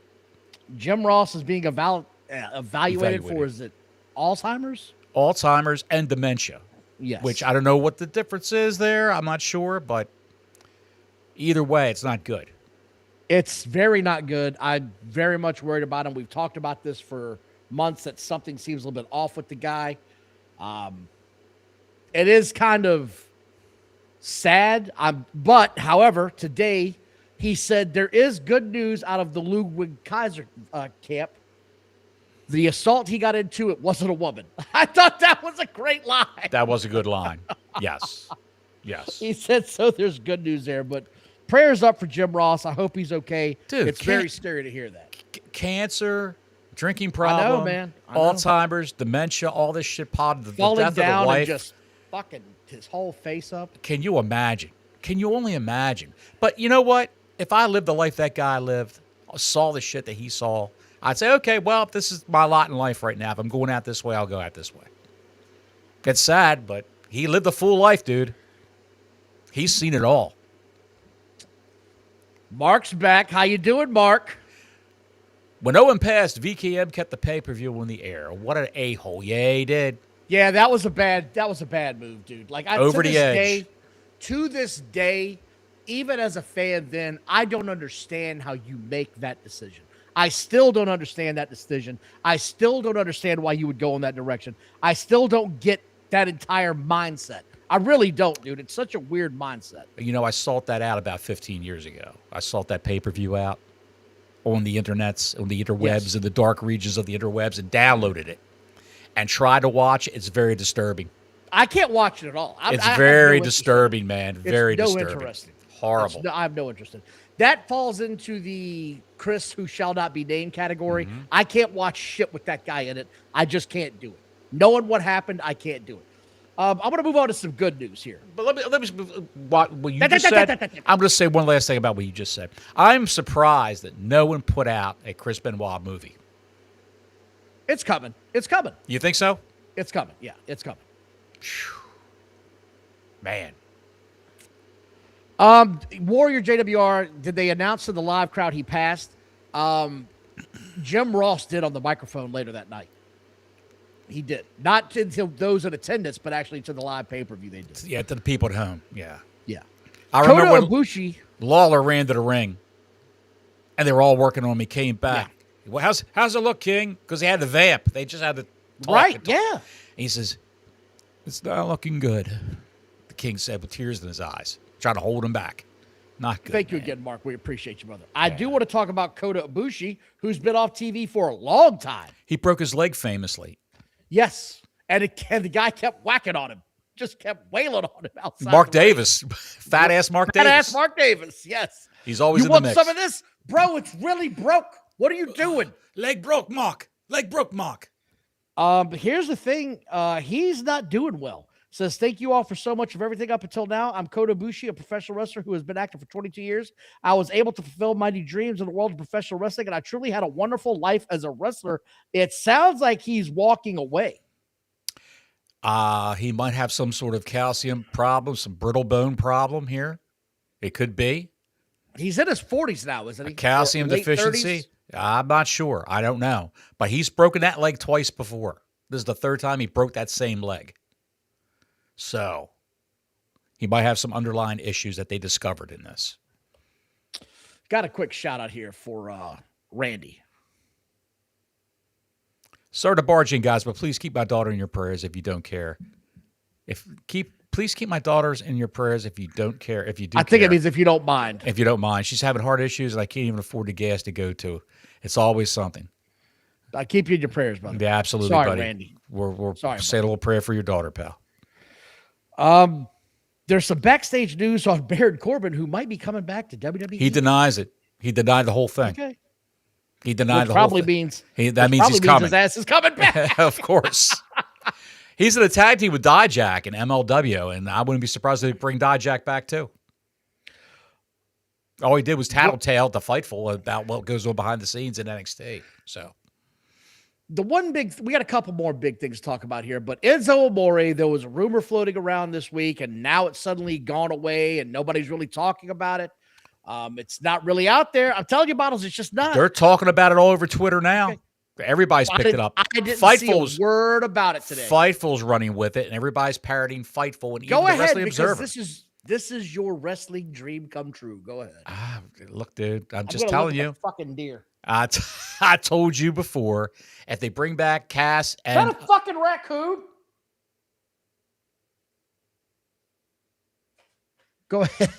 Jim Ross is being evaluated for, is it Alzheimer's? Alzheimer's and dementia. Yes. Which I don't know what the difference is there. I'm not sure, but either way, it's not good. It's very not good. I'm very much worried about him. We've talked about this for months that something seems a little bit off with the guy. It is kind of sad. But, however, today he said there is good news out of the Ludwig Kaiser camp. The assault he got into, it wasn't a woman. I thought that was a great line. That was a good line. Yes. Yes. He said so. There's good news there, but prayers up for Jim Ross. I hope he's okay. Dude, it's very scary to hear that. Cancer, drinking problem, I know, man. I know. Alzheimer's, dementia, all this shit pot, the Falling death down of the wife. and just fucking his whole face up. Can you imagine? Can you only imagine? But you know what? If I lived the life that guy lived, saw the shit that he saw, I'd say, okay, well, this is my lot in life right now. If I'm going out this way, I'll go out this way. It's sad, but he lived a full life, dude. He's seen it all. Mark's back. How you doing, Mark? When Owen passed, VKM kept the pay-per-view on the air. What an a-hole. Yeah, he did. Yeah, that was a bad move, dude. Like Over the edge. To this day, even as a fan then, I don't understand how you make that decision. I still don't understand that decision. I still don't understand why you would go in that direction. I still don't get that entire mindset. I really don't, dude. It's such a weird mindset. You know, I sought that out about 15 years ago. I sought that pay-per-view out on the internets, on the interwebs, in the dark regions of the interwebs, and downloaded it and tried to watch it. It's very disturbing. I can't watch it at all. It's very disturbing, man. Very disturbing. Interesting. Horrible. I have no interest in. That falls into the Chris who shall not be named category. Mm-hmm. I can't watch shit with that guy in it. I just can't do it. Knowing what happened, I can't do it. I'm going to move on to some good news here. But let me what you just said. I'm going to say one last thing about what you just said. I'm surprised that no one put out a Chris Benoit movie. It's coming. It's coming. You think so? It's coming. Yeah, it's coming. Man. Warrior JWR, did they announce to the live crowd he passed? Jim Ross did on the microphone later that night. He did. Not to those in attendance, but actually to the live pay-per-view they did. Yeah, to the people at home. Yeah. Yeah. I remember when Ibushi, Lawler ran to the ring, and they were all working on me, came back. Yeah. Well, how's it look, King? Because he had the vamp. They just had to talk. Right, and talk. yeah. And he says, it's not looking good, the King said with tears in his eyes, trying to hold him back. Not good. Thank you man. again, Mark. We appreciate you, brother. I do want to talk about Kota Ibushi, who's been off TV for a long time. He broke his leg famously. Yes. And the guy kept whacking on him. Just kept wailing on him outside. Mark Davis. Fat-ass Mark Davis. Fat-ass Mark Davis, yes. He's always you in the want mix. some of this? Bro, it's really broke. What are you doing? Leg broke, Mark. Leg broke, Mark. Here's the thing. He's not doing well. Says, thank you all for so much of everything up until now. I'm Cody Abushi, a professional wrestler who has been active for 22 years. I was able to fulfill my dreams in the world of professional wrestling, and I truly had a wonderful life as a wrestler. It sounds like he's walking away. He might have some sort of calcium problem, some brittle bone problem here. It could be. He's in his 40s now, isn't he? A calcium deficiency? 30s? I'm not sure. I don't know. But he's broken that leg twice before. This is the third time he broke that same leg. So he might have some underlying issues that they discovered in this. Got a quick shout out here for Randy. Sorry to barge in, guys, but please keep my daughter in your prayers if you don't care. Please keep my daughters in your prayers if you don't care. If you do, I think it means if you don't mind. If you don't mind, she's having heart issues, and I can't even afford the gas to go to. It's always something. I keep you in your prayers, brother. Yeah, absolutely, Sorry, buddy. Randy. We're Sorry, say a little prayer for your daughter, pal. There's some backstage news on Baron Corbin, who might be coming back to WWE. He denies it. He denied the whole thing. Okay. He denied Which the whole probably thing. means That means he's coming. His ass is coming back. Of course. He's in a tag team with Dijak and MLW, and I wouldn't be surprised if they bring Dijak back too. All he did was tattletale to Fightful about what goes on behind the scenes in NXT. So we got a couple more big things to talk about here, but Enzo Amore, there was a rumor floating around this week, and now it's suddenly gone away, and nobody's really talking about it. It's not really out there. I'm telling you, Bottles, it's just not. They're talking about it all over Twitter now. Okay. Everybody's picked it up. I didn't see a word about it today. Fightful's running with it, and everybody's parroting Fightful. And Go even the ahead, Wrestling because Observer. this is your wrestling dream come true. Go ahead. Look, dude, I'm just gonna telling look at you. that fucking deer. I told you before, if they bring back Cass and... Is that a fucking raccoon? Go ahead.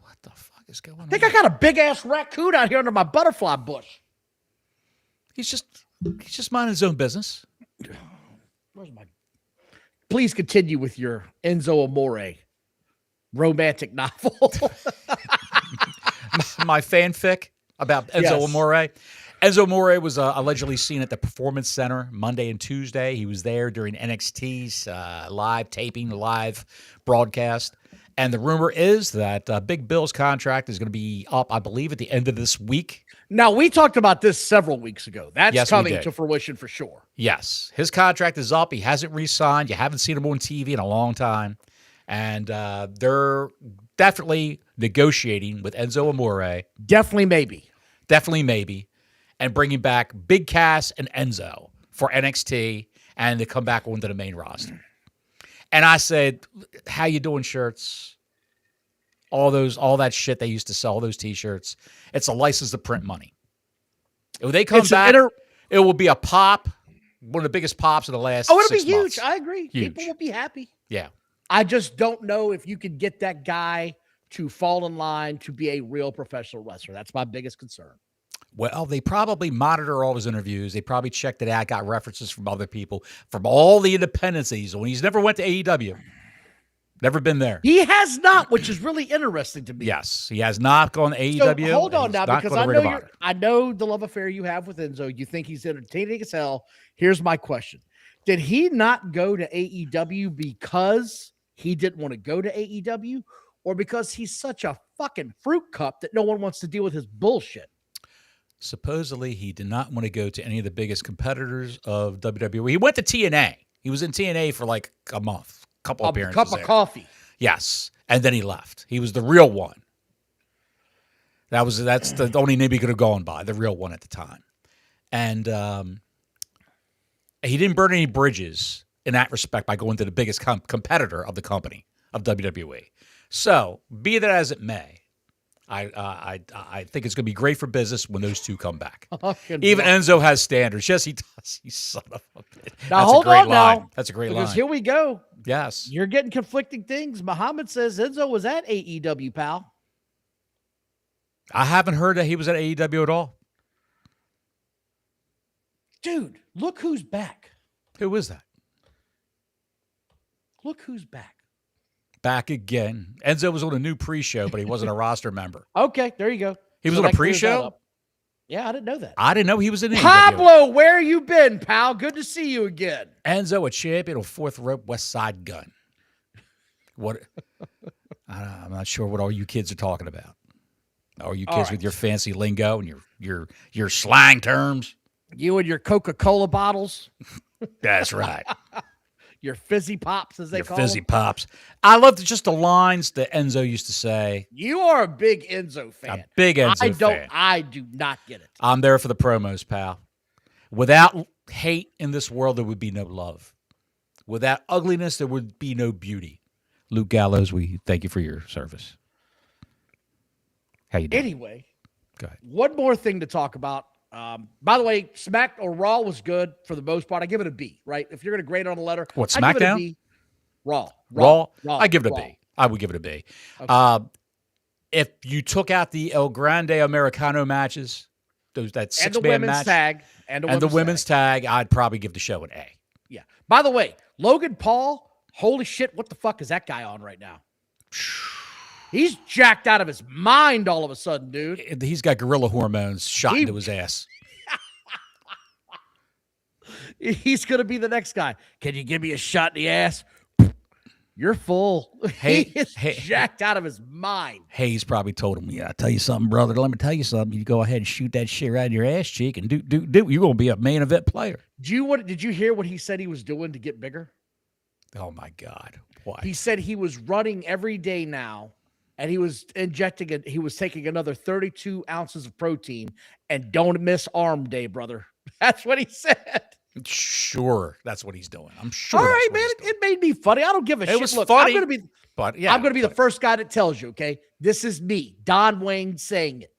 What the fuck is going on? I think I got a big-ass raccoon out here under my butterfly bush. He's just minding his own business. Where's my... Please continue with your Enzo Amore romantic novel. My fanfic about Enzo Amore. Enzo Amore was allegedly seen at the Performance Center Monday and Tuesday. He was there during NXT's live broadcast. And the rumor is that Big Bill's contract is going to be up, I believe, at the end of this week. Now, we talked about this several weeks ago. That's coming to fruition for sure. Yes. His contract is up. He hasn't re-signed. You haven't seen him on TV in a long time. And they're definitely negotiating with Enzo Amore. Definitely maybe. And bringing back Big Cass and Enzo for NXT and to come back onto the main roster. And I said, how you doing shirts? All that shit they used to sell, those T-shirts. It's a license to print money. If they come back, it will be a pop, one of the biggest pops of the last 6 months. It'll be huge. I agree. Huge. People will be happy. Yeah. I just don't know if you could get that guy to fall in line to be a real professional wrestler. That's my biggest concern. Well, they probably monitor all his interviews. They probably checked it out, got references from other people, from all the independents that he's on. He's never went to AEW. Never been there. He has not, which is really interesting to me. Yes, he has not gone to AEW. So hold on now, because I know the love affair you have with Enzo. You think he's entertaining as hell. Here's my question. Did he not go to AEW because he didn't want to go to AEW, or because he's such a fucking fruit cup that no one wants to deal with his bullshit? Supposedly, he did not want to go to any of the biggest competitors of WWE. He went to TNA. He was in TNA for like a month, couple appearances. A cup of coffee. Yes, and then he left. He was the real one. That's the only name he could have gone by, the real one at the time. And he didn't burn any bridges in that respect by going to the biggest competitor of the company, of WWE. So, be that as it may, I think it's going to be great for business when those two come back. Even Enzo has standards. Yes, he does. You son of a bitch. Now, hold on now. That's a great line. Because here we go. Yes. You're getting conflicting things. Muhammad says Enzo was at AEW, pal. I haven't heard that he was at AEW at all. Dude, look who's back. Who is that? Look who's back. Back again. Enzo was on a new pre-show, but he wasn't a roster member. Okay, there you go. He was on a pre-show? Yeah, I didn't know that. I didn't know he was in AEW. Pablo, where you been, pal? Good to see you again. Enzo, a champion of Fourth Rope West Side Gun. What? I'm not sure what all you kids are talking about. All you kids with your fancy lingo and your slang terms. You and your Coca-Cola bottles. That's right. Your fizzy pops, as they Your call fizzy them. pops. I love just the lines that Enzo used to say. You are a big Enzo fan. A big Enzo fan. I do not get it. I'm there for the promos, pal. Without hate in this world, there would be no love. Without ugliness, there would be no beauty. Luke Gallows, we thank you for your service. How you doing? Anyway, go ahead. One more thing to talk about. By the way, Smack or Raw was good for the most part. I give it a B, right? If you're going to grade it on a letter. What, I give it a SmackDown? B. Raw. I give it a B. I would give it a B. Okay. If you took out the El Grande Americano matches, that 6-man match. And the women's tag, I'd probably give the show an A. Yeah. By the way, Logan Paul, holy shit, what the fuck is that guy on right now? He's jacked out of his mind all of a sudden, dude. He's got gorilla hormones shot into his ass. He's going to be the next guy. Can you give me a shot in the ass? You're full. He is jacked out of his mind. Hayes probably told him, "Yeah, I tell you something, brother. Let me tell you something. You go ahead and shoot that shit right in your ass cheek and do. You're going to be a main event player." Did you hear what he said he was doing to get bigger? Oh, my God. What? He said he was running every day now, and he was he was taking another 32 ounces of protein, and don't miss arm day, brother. That's what he said. Sure, that's what he's doing. I'm sure. All right, man. It made me funny. I don't give a shit. It was Look, funny. I'm going to be the first guy that tells you, okay? This is me, Don Wayne, saying it.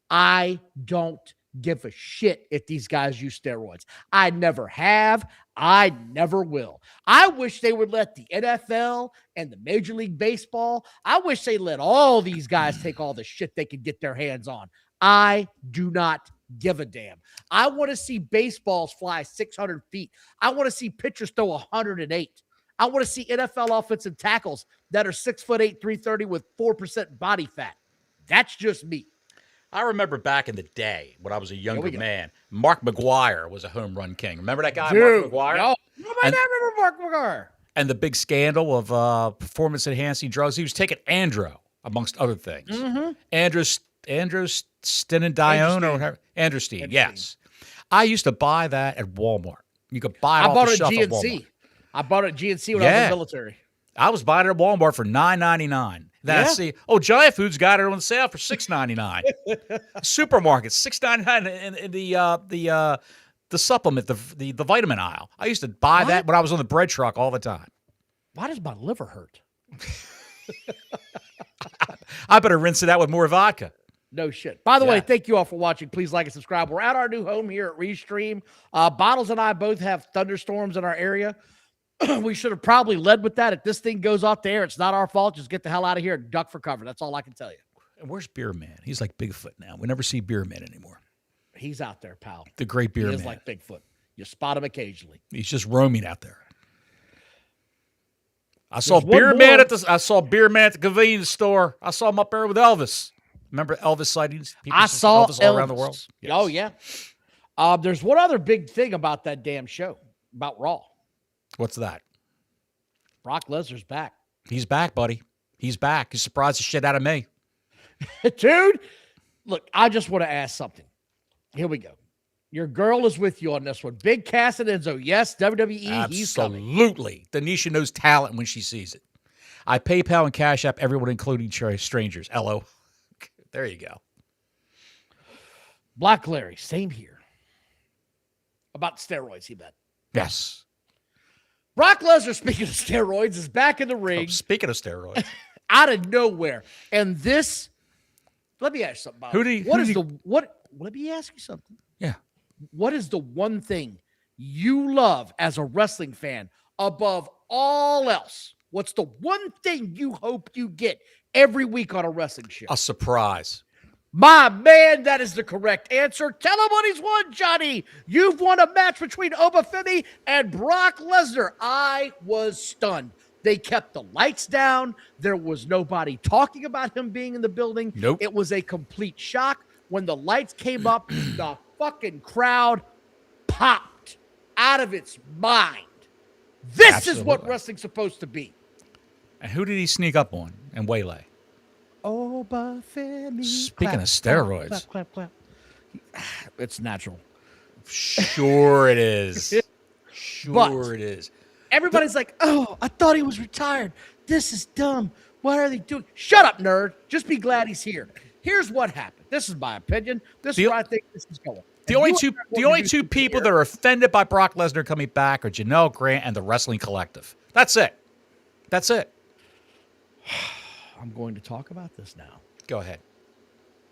I don't give a shit if these guys use steroids. I never have. I never will. I wish they would let the NFL and the Major League Baseball, I wish they let all these guys take all the shit they can get their hands on. I do not give a damn. I want to see baseballs fly 600 feet. I want to see pitchers throw 108. I want to see NFL offensive tackles that are 6'8", 330 with 4% body fat. That's just me. I remember back in the day when I was a younger man, Mark McGuire was a home run king. Remember that guy, Mark McGuire? No, I remember Mark McGuire. And the big scandal of performance-enhancing drugs. He was taking Andro, amongst other things. Mm-hmm. Androstenedione or whatever. Androsten, yes. I used to buy that at Walmart. You could buy it off the shelf at Walmart. I bought it at GNC when I was in the military. I was buying it at Walmart for $9.99. Then I see, Giant Food's got it on sale for $6.99. Supermarkets, $6.99 in the supplement, the vitamin aisle. I used to buy that when I was on the bread truck all the time. Why does my liver hurt? I better rinse it out with more vodka. No shit. By the way, thank you all for watching. Please like and subscribe. We're at our new home here at Restream. Bottles and I both have thunderstorms in our area. We should have probably led with that. If this thing goes off the air, it's not our fault. Just get the hell out of here and duck for cover. That's all I can tell you. And where's Beer Man? He's like Bigfoot now. We never see Beer Man anymore. He's out there, pal. The great Beer Man. He is like Bigfoot. You spot him occasionally. He's just roaming out there. I saw Beer Man at the convenience store. I saw him up there with Elvis. Remember Elvis sightings? I saw Elvis all around the world. Yes. Oh yeah. There's one other big thing about that damn show, about Raw. What's that? Brock Lesnar's back. He's back, buddy. He's back. He surprised the shit out of me. Dude, look, I just want to ask something. Here we go. Your girl is with you on this one. Big Cass and Enzo. Yes, WWE, he's coming. Absolutely. Tanisha knows talent when she sees it. I PayPal and Cash App everyone, including strangers. LO. There you go. Black Larry, same here. About steroids, he bet. Yes. Brock Lesnar, speaking of steroids, is back in the ring. Speaking of steroids. Out of nowhere. And this, let me ask you something about let me ask you something. Yeah. What is the one thing you love as a wrestling fan above all else? What's the one thing you hope you get every week on a wrestling show? A surprise. My man, that is the correct answer. Tell him what he's won, Johnny. You've won a match between Obafemi and Brock Lesnar. I was stunned. They kept the lights down. There was nobody talking about him being in the building. Nope. It was a complete shock. when the lights came up, the fucking crowd popped out of its mind. This is what wrestling's supposed to be. And who did he sneak up on and waylay? Oh, Buffett. Speaking of steroids. Clap. It's natural. Sure it is. Sure it is. Everybody's like, oh, I thought he was retired. This is dumb. What are they doing? Shut up, nerd. Just be glad he's here. Here's what happened. This is my opinion. This is where I think this is going. The only two people that are offended by Brock Lesnar coming back are Janelle Grant and the Wrestling Collective. That's it. That's it. I'm going to talk about this now. Go ahead.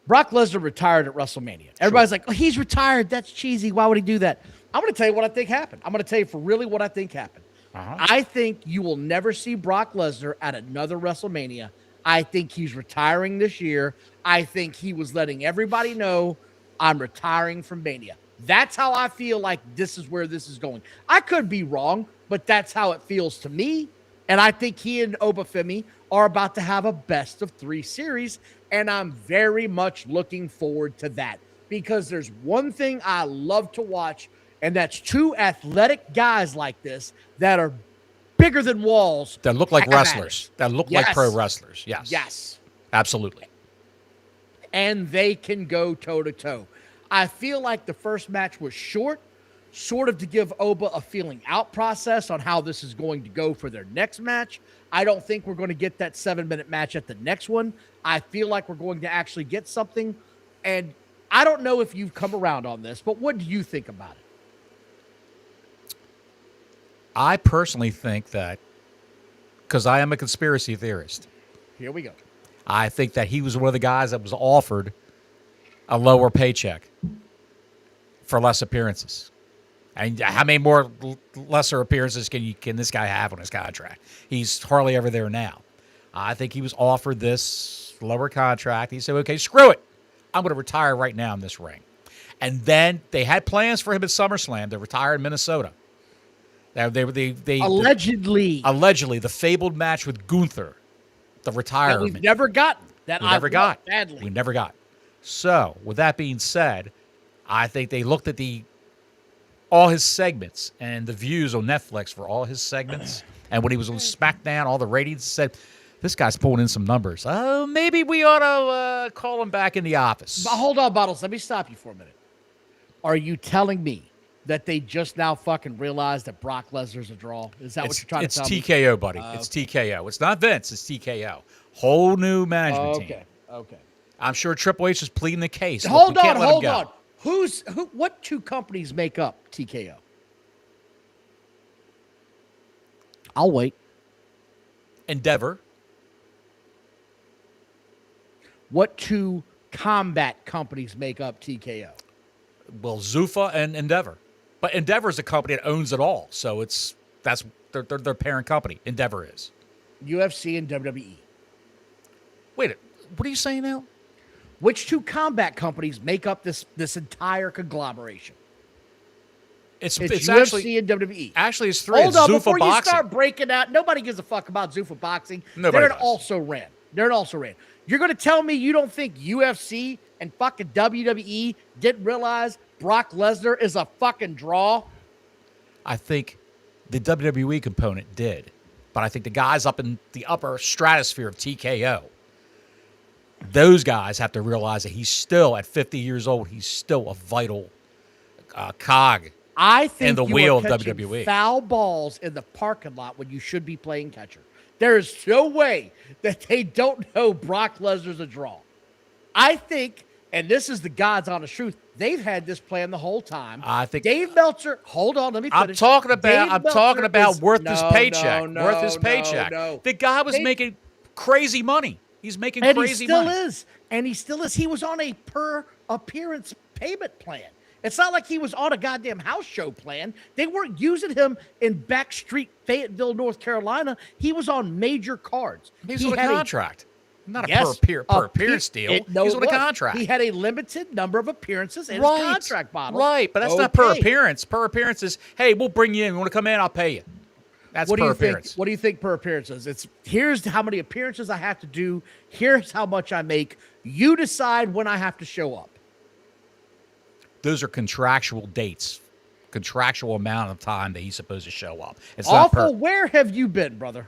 Brock Lesnar retired at WrestleMania. Everybody's like, oh, he's retired. That's cheesy. Why would he do that? I'm going to tell you what I think happened. I'm going to tell you for really what I think happened. I think you will never see Brock Lesnar at another WrestleMania. I think he's retiring this year. I think he was letting everybody know I'm retiring from Mania. That's how I feel like this is where this is going. I could be wrong, but that's how it feels to me. And I think he and Obafemi are about to have a best of 3 series. And I'm very much looking forward to that because there's one thing I love to watch, and that's 2 athletic guys like this that are bigger than walls. That look like wrestlers. That look like pro wrestlers. Yes. Yes. Absolutely. And they can go toe-to-toe. I feel like the first match was short, sort of to give Oba a feeling out process on how this is going to go for their next match. I don't think we're going to get that 7-minute match at the next one. I feel like we're going to actually get something. And I don't know if you've come around on this, but what do you think about it? I personally think that, because I am a conspiracy theorist. Here we go. I think that he was one of the guys that was offered a lower paycheck for less appearances. And how many more lesser appearances can this guy have on his contract? He's hardly ever there now. I think he was offered this lower contract. He said, okay, screw it. I'm going to retire right now in this ring. And then they had plans for him at SummerSlam to retire in Minnesota. They allegedly the fabled match with Gunther, the retirement. That we've never gotten. We never got. So, with that being said, I think they looked at all his segments and the views on Netflix for all his segments. And when he was on SmackDown, all the ratings said, this guy's pulling in some numbers. Oh, maybe we ought to call him back in the office. But hold on, Bottles. Let me stop you for a minute. Are you telling me that they just now fucking realized that Brock Lesnar's a draw? Is that what you're trying to tell me? It's TKO, buddy. It's TKO. It's not Vince. It's TKO. Whole new management team. Okay. I'm sure Triple H is pleading the case. Hold on. What 2 companies make up TKO? I'll wait. Endeavor. What 2 combat companies make up TKO? Well, Zuffa and Endeavor. But Endeavor is a company that owns it all. So that's their parent company. Endeavor is. UFC and WWE. Wait, what are you saying now? Which 2 combat companies make up this entire conglomeration? It's UFC actually, and WWE. Actually, it's 3. Hold on, Zuffa before Boxing. You start breaking out, nobody gives a fuck about Zuffa Boxing. Nobody They're also ran. You're going to tell me you don't think UFC and fucking WWE didn't realize Brock Lesnar is a fucking draw? I think the WWE component did. But I think the guys up in the upper stratosphere of TKO, those guys have to realize that he's still, at 50 years old, he's still a vital cog in the wheel of WWE. Foul balls in the parking lot when you should be playing catcher. There is no way that they don't know Brock Lesnar's a draw. I think, and this is the God's honest truth, they've had this plan the whole time. I think Dave Meltzer. Hold on, let me finish. I'm talking about worth his paycheck. Worth his paycheck. No. The guy was making crazy money. He's making crazy money. And he still is. He was on a per appearance payment plan. It's not like he was on a goddamn house show plan. They weren't using him in backstreet Fayetteville, North Carolina. He was on major cards. He's on a contract. Not a per appearance deal. He's on a contract. He had a limited number of appearances in his contract model. Right, but that's not per appearance. Per appearance is, hey, we'll bring you in. You want to come in? I'll pay you. That's per appearance. What do you think per appearance is? It's here's how many appearances I have to do. Here's how much I make. You decide when I have to show up. those are contractual dates, contractual amount of time that he's supposed to show up. It's not Awful. Where have you been, brother?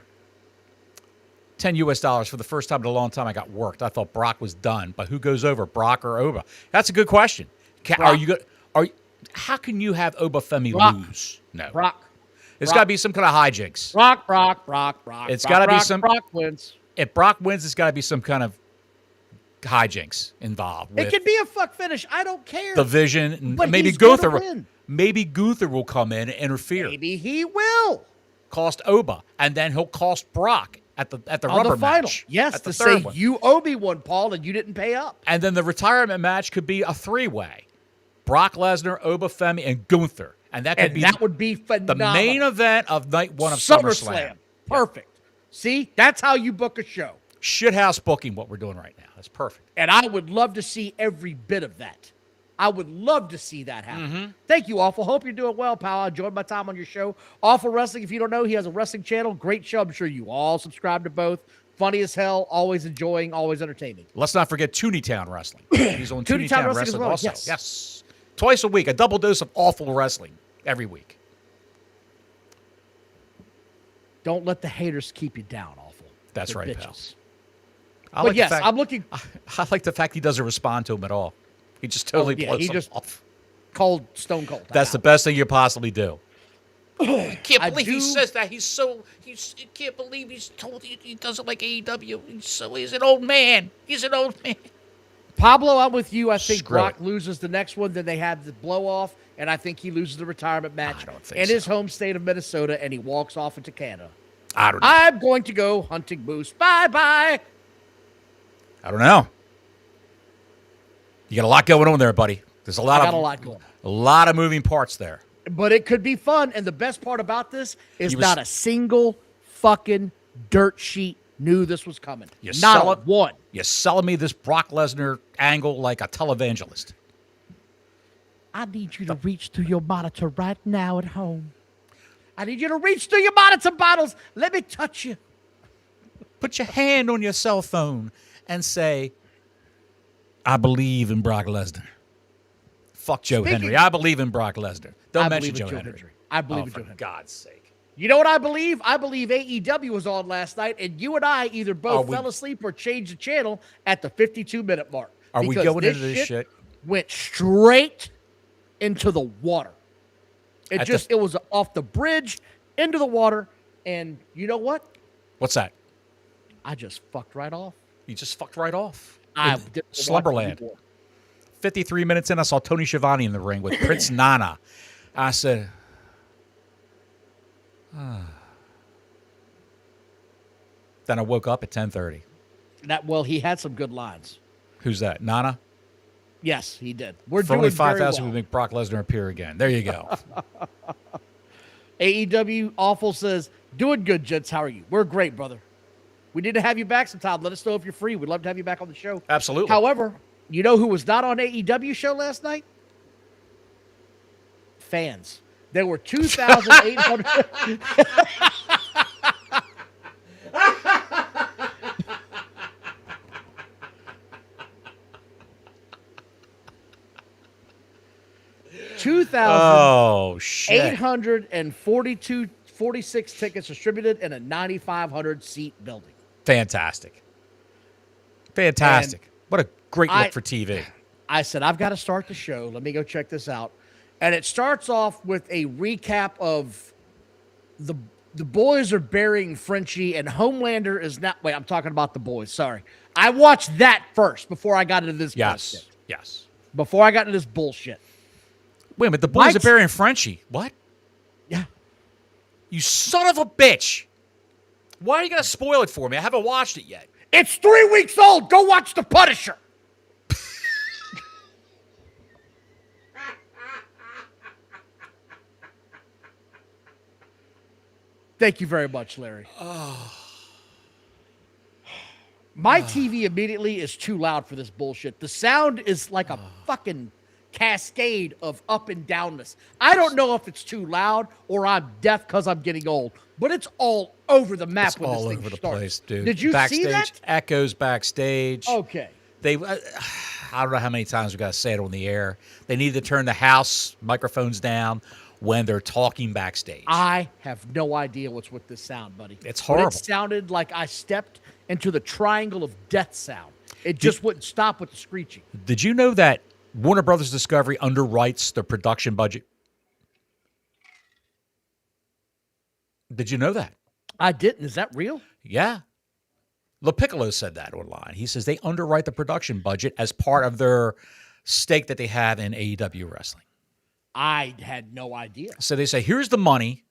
$10 for the first time in a long time I got worked. I thought Brock was done, but who goes over, Brock or Oba? That's a good question. How can you have Obafemi lose? No. Brock. It's got to be some kind of hijinks. Brock. It's got to be some. Brock wins. If Brock wins, it's got to be some kind of hijinks involved. It can be a fuck finish. I don't care. Division, and But maybe he's gonna Gunther. win. Maybe Gunther will come in and interfere. Maybe he will. Cost Oba, and then he'll cost Brock at the On rubber the final. match. Yes, at the to third say one. you owe me one, Paul, and you didn't pay up. And then the retirement match could be a 3-way: Brock Lesnar, Obafemi, and Gunther, and that could would be the phenomenal. main event of night one of SummerSlam. Perfect. See, that's how you book a show. Shithouse booking, what we're doing right now. That's perfect. And I would love to see every bit of that. I would love to see that happen. Thank you, Awful. Hope you're doing well, pal. I enjoyed my time on your show. Awful Wrestling, if you don't know, he has a wrestling channel. Great show. I'm sure you all subscribe to both. Funny as hell. Always enjoying. Always entertaining. Let's not forget Tooneytown Wrestling. He's on Tooneytown Tooneytown Wrestling Wrestling as well, also. yes. Twice a week, a double dose of awful wrestling every week. Don't let the haters keep you down, Awful. That's They're right, bitches. I But like yes, the fact, I'm looking I like the fact he doesn't respond to him at all. He just totally blows he him just off. cold, stone cold. That's the best thing you possibly do. Can't I believe do- he says that. Can't believe he's told he doesn't like AEW. He's an old man. He's an old man. Pablo, I'm with you. I think Screw Brock it. loses the next one. Then they have the blow off, and I think he loses the retirement match I don't think in his so. home state of Minnesota, and he walks off into Canada. I don't know. I'm going to go hunting moose. Bye bye. I don't know. You got a lot going on there, buddy. There's a lot I got a lot going on. a lot of moving parts there. But it could be fun. And the best part about this is He was- not a single fucking dirt sheet knew this was coming. You Not sell a it- one. You're selling me this Brock Lesnar angle like a televangelist. I need you to reach through your monitor right now at home. I need you to reach through your monitor bottles. Let me touch you. Put your hand on your cell phone and say, I believe in Brock Lesnar. Fuck Joe Speaking- Henry. I believe in Brock Lesnar. Don't I mention believe in Joe Joe Henry. Henry. I believe in for Joe Henry. God's sake. You know what I believe? I believe AEW was on last night, and you and I either both fell asleep or changed the channel at the 52-minute mark. Are we Because going into this shit? Went straight into the water. At It was off the bridge into the water, and you know what? What's that? I just fucked right off. You just fucked right off. I In didn't watch Slumberland. anymore. 53 minutes in, I saw Tony Schiavone in the ring with Prince Nana. I said, Then I woke up at 10:30. He had some good lines. Who's that? Nana? Yes, he did. We're For only doing very 5,000, well. we make Brock Lesnar appear again. There you go. AEW Awful says, doing good, gents. How are you? We're great, brother. We need to have you back sometime. Let us know if you're free. We'd love to have you back on the show. Absolutely. However, you know who was not on AEW show last night? Fans. There were 2,800. Oh, shit. 46 tickets distributed in a 9,500 seat building. Fantastic. What a great look for TV. I said, I've got to start the show. Let me go check this out. And it starts off with a recap of the boys are burying Frenchie and Homelander is not. Wait, I'm talking about the boys. Sorry. I watched that first before I got into this bullshit. Yes. Before I got into this bullshit. Wait a minute. The boys Mike's- are burying Frenchie. What? Yeah. You son of a bitch. Why are you going to spoil it for me? I haven't watched it yet. It's 3 weeks old. Go watch The Punisher. Thank you very much, Larry. My TV immediately is too loud for this bullshit. The sound is like a fucking cascade of up and downness. I don't know if it's too loud or I'm deaf because I'm getting old, but it's all over the map It's when all this thing over the starts. place, dude. Did you backstage, see that? Echoes backstage. Okay. I don't know how many times we got to say it on the air. They need to turn the house microphones down when they're talking backstage. I have no idea what's with this sound, buddy. It's But horrible. it sounded like I stepped into the triangle of death sound. It just wouldn't stop with the screeching. Did you know that Warner Brothers Discovery underwrites the production budget? Did you know that? I didn't. Is that real? Yeah. LaPiccolo said that online. He says they underwrite the production budget as part of their stake that they have in AEW wrestling. I had no idea. So they say, here's the money.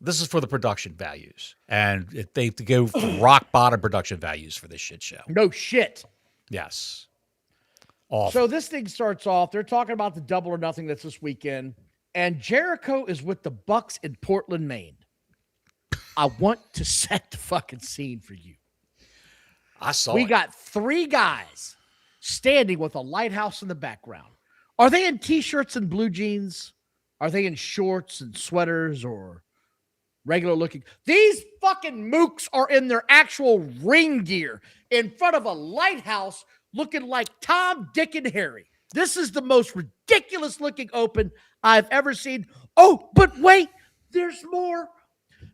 This is for the production values. And they have to go for rock bottom production values for this shit show. No shit. Yes. Awful. So this thing starts off. They're talking about the Double or Nothing that's this weekend. And Jericho is with the Bucks in Portland, Maine. I want to set the fucking scene for you. I saw We it. got 3 guys standing with a lighthouse in the background. Are they in T-shirts and blue jeans? Are they in shorts and sweaters or regular looking? These fucking mooks are in their actual ring gear in front of a lighthouse looking like Tom, Dick, and Harry. This is the most ridiculous looking open I've ever seen. Oh, but wait, there's more.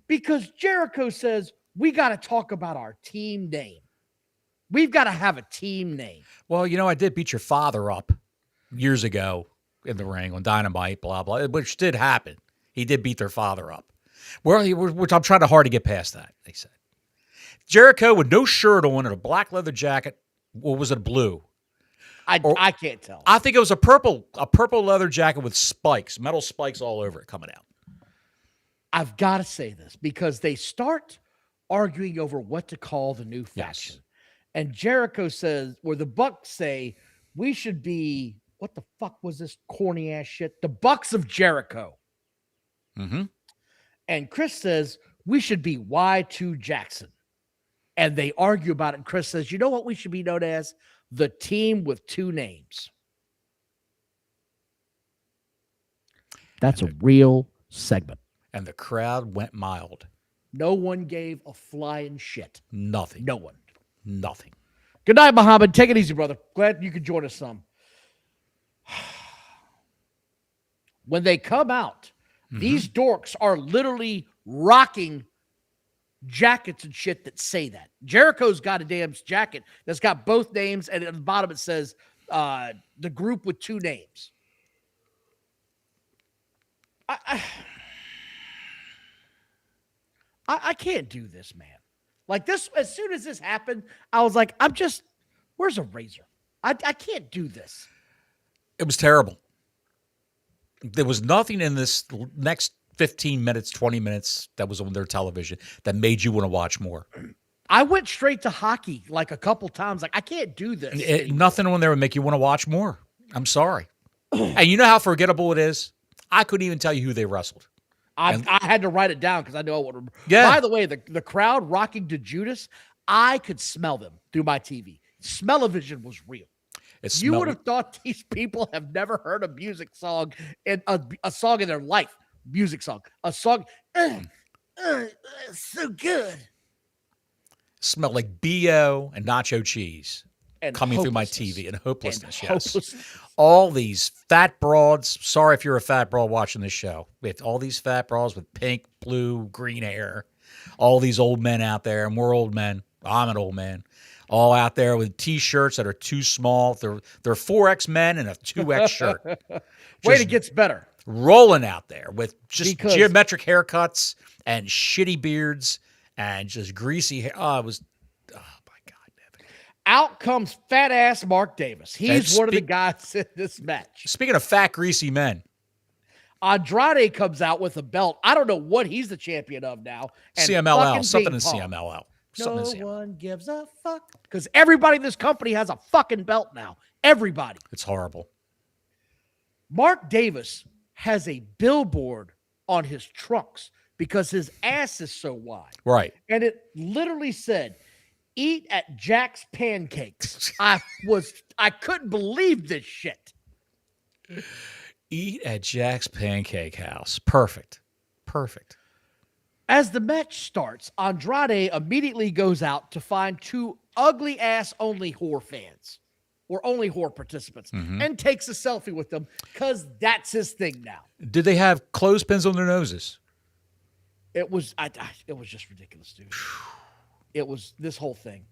Because Jericho says, we got to talk about our team name. We've got to have a team name. Well, you know, I did beat your father up years ago in the ring on Dynamite, blah, blah, which did happen. He did beat their father up. Well, which I'm trying hard to get past that, they said. Jericho with no shirt on and a black leather jacket. What was it, blue? I can't tell. I think it was a purple leather jacket with spikes, metal spikes all over it coming out. I've got to say this because they start arguing over what to call the new faction. Yes. And Jericho says, or the Bucks say, we should be, what the fuck was this corny ass shit? The Bucks of Jericho. Mm-hmm. And Chris says, we should be Y2 Jackson. And they argue about it. And Chris says, you know what we should be known as? The team with 2 names. That's a real segment. And the crowd went mild. No one gave a flying shit. Nothing. No one. Nothing. Good night, Muhammad. Take it easy, brother. Glad you could join us some. When they come out, these dorks are literally rocking jackets and shit that say that. Jericho's got a damn jacket that's got both names, and at the bottom it says the group with 2 names. I can't do this, man. Like this, as soon as this happened, I was like, where's a razor? I can't do this. It was terrible. There was nothing in this next 15 minutes, 20 minutes that was on their television that made you want to watch more. I went straight to hockey like a couple times. Like, I can't do this. Nothing on there would make you want to watch more. I'm sorry. And you know how forgettable it is? I couldn't even tell you who they wrestled. I had to write it down because I know I would remember. Yeah. By the way, the crowd rocking to Judas, I could smell them through my TV. Smell-o-vision was real. You would have thought these people have never heard a music song in a song in their life. Music song. A song. So good. Smelled like BO and nacho cheese And coming through my hopelessness. TV and hopelessness. And Yes. hopelessness. All these fat broads. Sorry if you're a fat broad watching this show. We have all these fat broads with pink, blue, green hair. All these old men out there, and we're old men. I'm an old man. All out there with T-shirts that are too small. They're 4X men in a 2X shirt. Wait, it gets better. Rolling out there with just Because- geometric haircuts and shitty beards and just greasy hair. Oh, it was, oh my God. Evan. Out comes fat ass Mark Davis. He's And one of the guys in this match. Speaking of fat, greasy men, Andrade comes out with a belt. I don't know what he's the champion of now. And CMLL, fucking something Bing in Pong. CMLL. No Something in CMLL. one gives a fuck. Because everybody in this company has a fucking belt now. Everybody. It's horrible. Mark Davis has a billboard on his trunks because his ass is so wide. Right. And it literally said, "Eat at Jack's Pancakes." I couldn't believe this shit. Eat at Jack's Pancake House. Perfect. As the match starts, Andrade immediately goes out to find 2 ugly ass only whore fans or only whore participants and takes a selfie with them because that's his thing now. Did they have clothespins on their noses? It was it was just ridiculous, dude. It was this whole thing.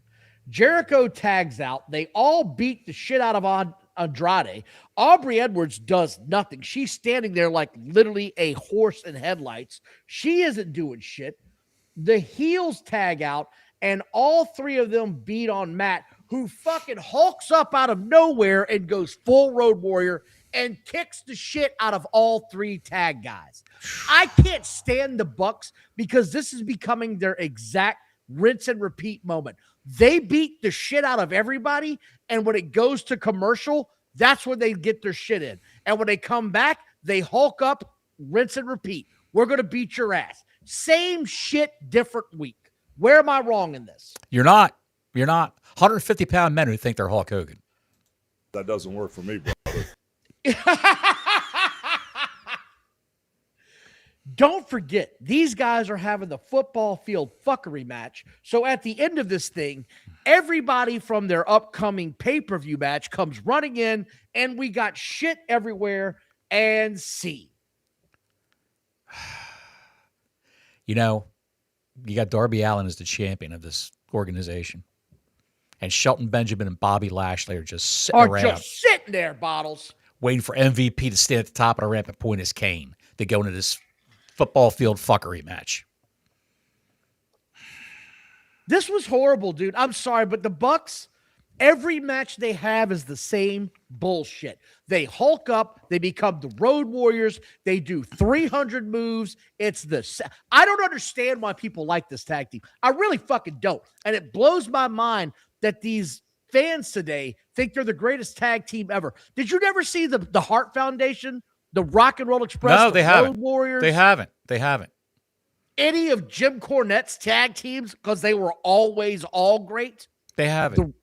Jericho tags out. They all beat the shit out of Andrade. Aubrey Edwards does nothing. She's standing there like literally a horse in headlights. She isn't doing shit. The heels tag out, and all three of them beat on Matt, who fucking hulks up out of nowhere and goes full Road Warrior and kicks the shit out of all three tag guys. I can't stand the Bucks because this is becoming their exact rinse and repeat moment. They beat the shit out of everybody, and when it goes to commercial, that's when they get their shit in. And when they come back, they hulk up, rinse and repeat. We're going to beat your ass. Same shit, different week. Where am I wrong in this? You're not. You're not. 150-pound men who think they're Hulk Hogan. That doesn't work for me, brother. Don't forget, these guys are having the football field fuckery match. So at the end of this thing, everybody from their upcoming pay-per-view match comes running in, and we got shit everywhere and see. You know, you got Darby Allin as the champion of this organization. And Shelton Benjamin and Bobby Lashley are just sitting around. Just sitting there, Bottles. Waiting for MVP to stand at the top of the ramp and point his cane to go into this football field fuckery match. This was horrible, dude. I'm sorry, but the Bucks, every match they have is the same bullshit. They hulk up, they become the Road Warriors, they do 300 moves. I don't understand why people like this tag team. I really fucking don't. And it blows my mind that these fans today think they're the greatest tag team ever. Did you never see the Hart Foundation, the Rock and Roll Express, No, they haven't. Road Warriors? They haven't. Any of Jim Cornette's tag teams, because they were always all great? They haven't.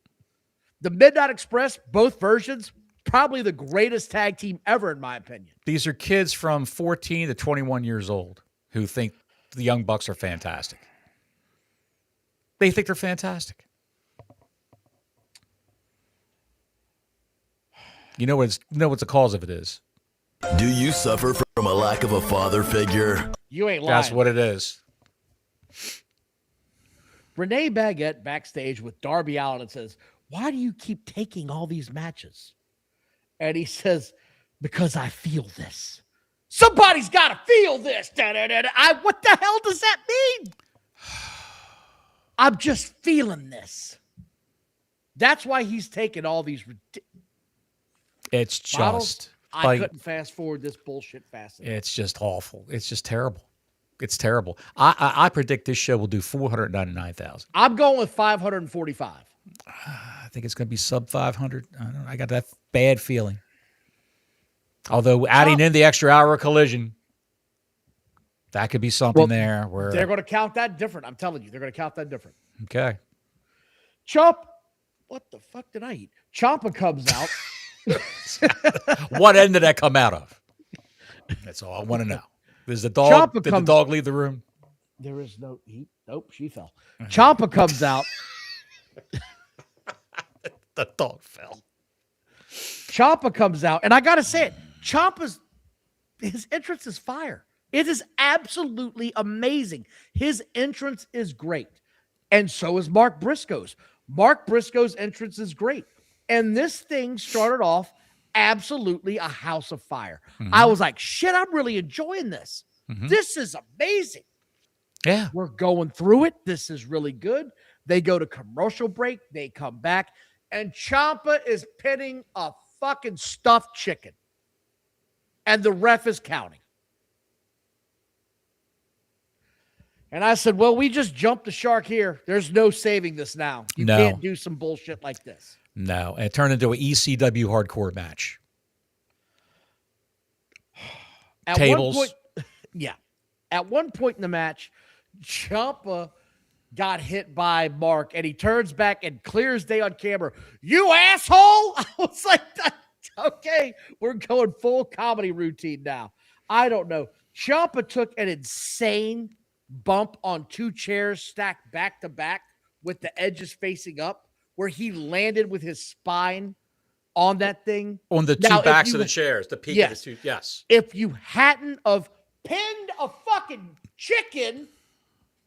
The Midnight Express, both versions, probably the greatest tag team ever, in my opinion. These are kids from 14 to 21 years old who think the Young Bucks are fantastic. They think they're fantastic. You know what the cause of it is? Do you suffer from a lack of a father figure? You ain't lying. That's what it is. Renee Baguette backstage with Darby Allin and says, "Why do you keep taking all these matches?" And he says, "Because I feel this. Somebody's got to feel this." What the hell does that mean? I'm just feeling this. That's why he's taking all these It's just bottles. I like, couldn't fast forward this bullshit fast enough. it's just awful. It's just terrible. It's terrible. I predict this show will do 499,000. I'm going with 545. I think it's going to be sub 500. I don't know. I got that bad feeling. Although adding in the extra hour of Collision, that could be something there. Where They're going to count that different. I'm telling you, they're going to count that different. Okay. What the fuck did I eat? Ciampa comes out. What end did that come out of? That's all I want to know. Did the dog leave the room? There is no heat. Nope, she fell. Ciampa comes out. The dog fell. Ciampa comes out, and I gotta say it. His entrance is fire. It is absolutely amazing. His entrance is great, and so is Mark Briscoe's. Mark Briscoe's entrance is great, and this thing started off absolutely a house of fire. Mm-hmm. I was like, shit, I'm really enjoying this. Mm-hmm. This is amazing. Yeah. We're going through it. This is really good. They go to commercial break. They come back, and Ciampa is pinning a fucking stuffed chicken, and the ref is counting. And I said, well, we just jumped the shark here. There's no saving this now. You can't do some bullshit like this. No, and it turned into an ECW hardcore match. At Tables. One point, yeah. At one point in the match, Ciampa got hit by Mark, and he turns back and clear as day on camera. "You asshole!" I was like, okay, we're going full comedy routine now. I don't know. Ciampa took an insane bump on two chairs stacked back to back with the edges facing up. where he landed with his spine on that thing. On the Now, two if backs you- of the chairs, the peak Yes. of the two. Yes. If you hadn't of pinned a fucking chicken,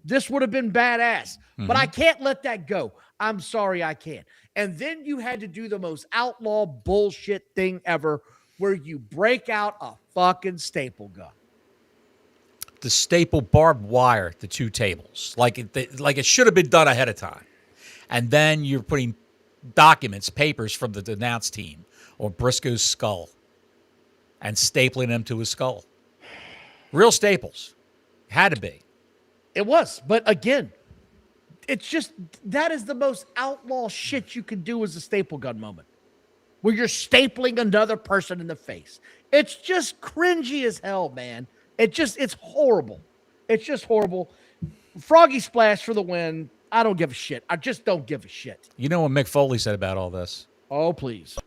this would have been badass. But I can't let that go. I'm sorry, I can't. And then you had to do the most outlaw bullshit thing ever, where you break out a fucking staple gun. The staple barbed wire, the two tables, like it should have been done ahead of time. And then you're putting documents, papers from the announce team or Briscoe's skull and stapling them to his skull. Real staples. Had to be. It was. But again, it's just, that is the most outlaw shit you can do as a staple gun moment, where you're stapling another person in the face. It's just cringy as hell, man. It's horrible. It's just horrible. Froggy Splash for the win. I don't give a shit. I just don't give a shit. You know what Mick Foley said about all this? Oh, please.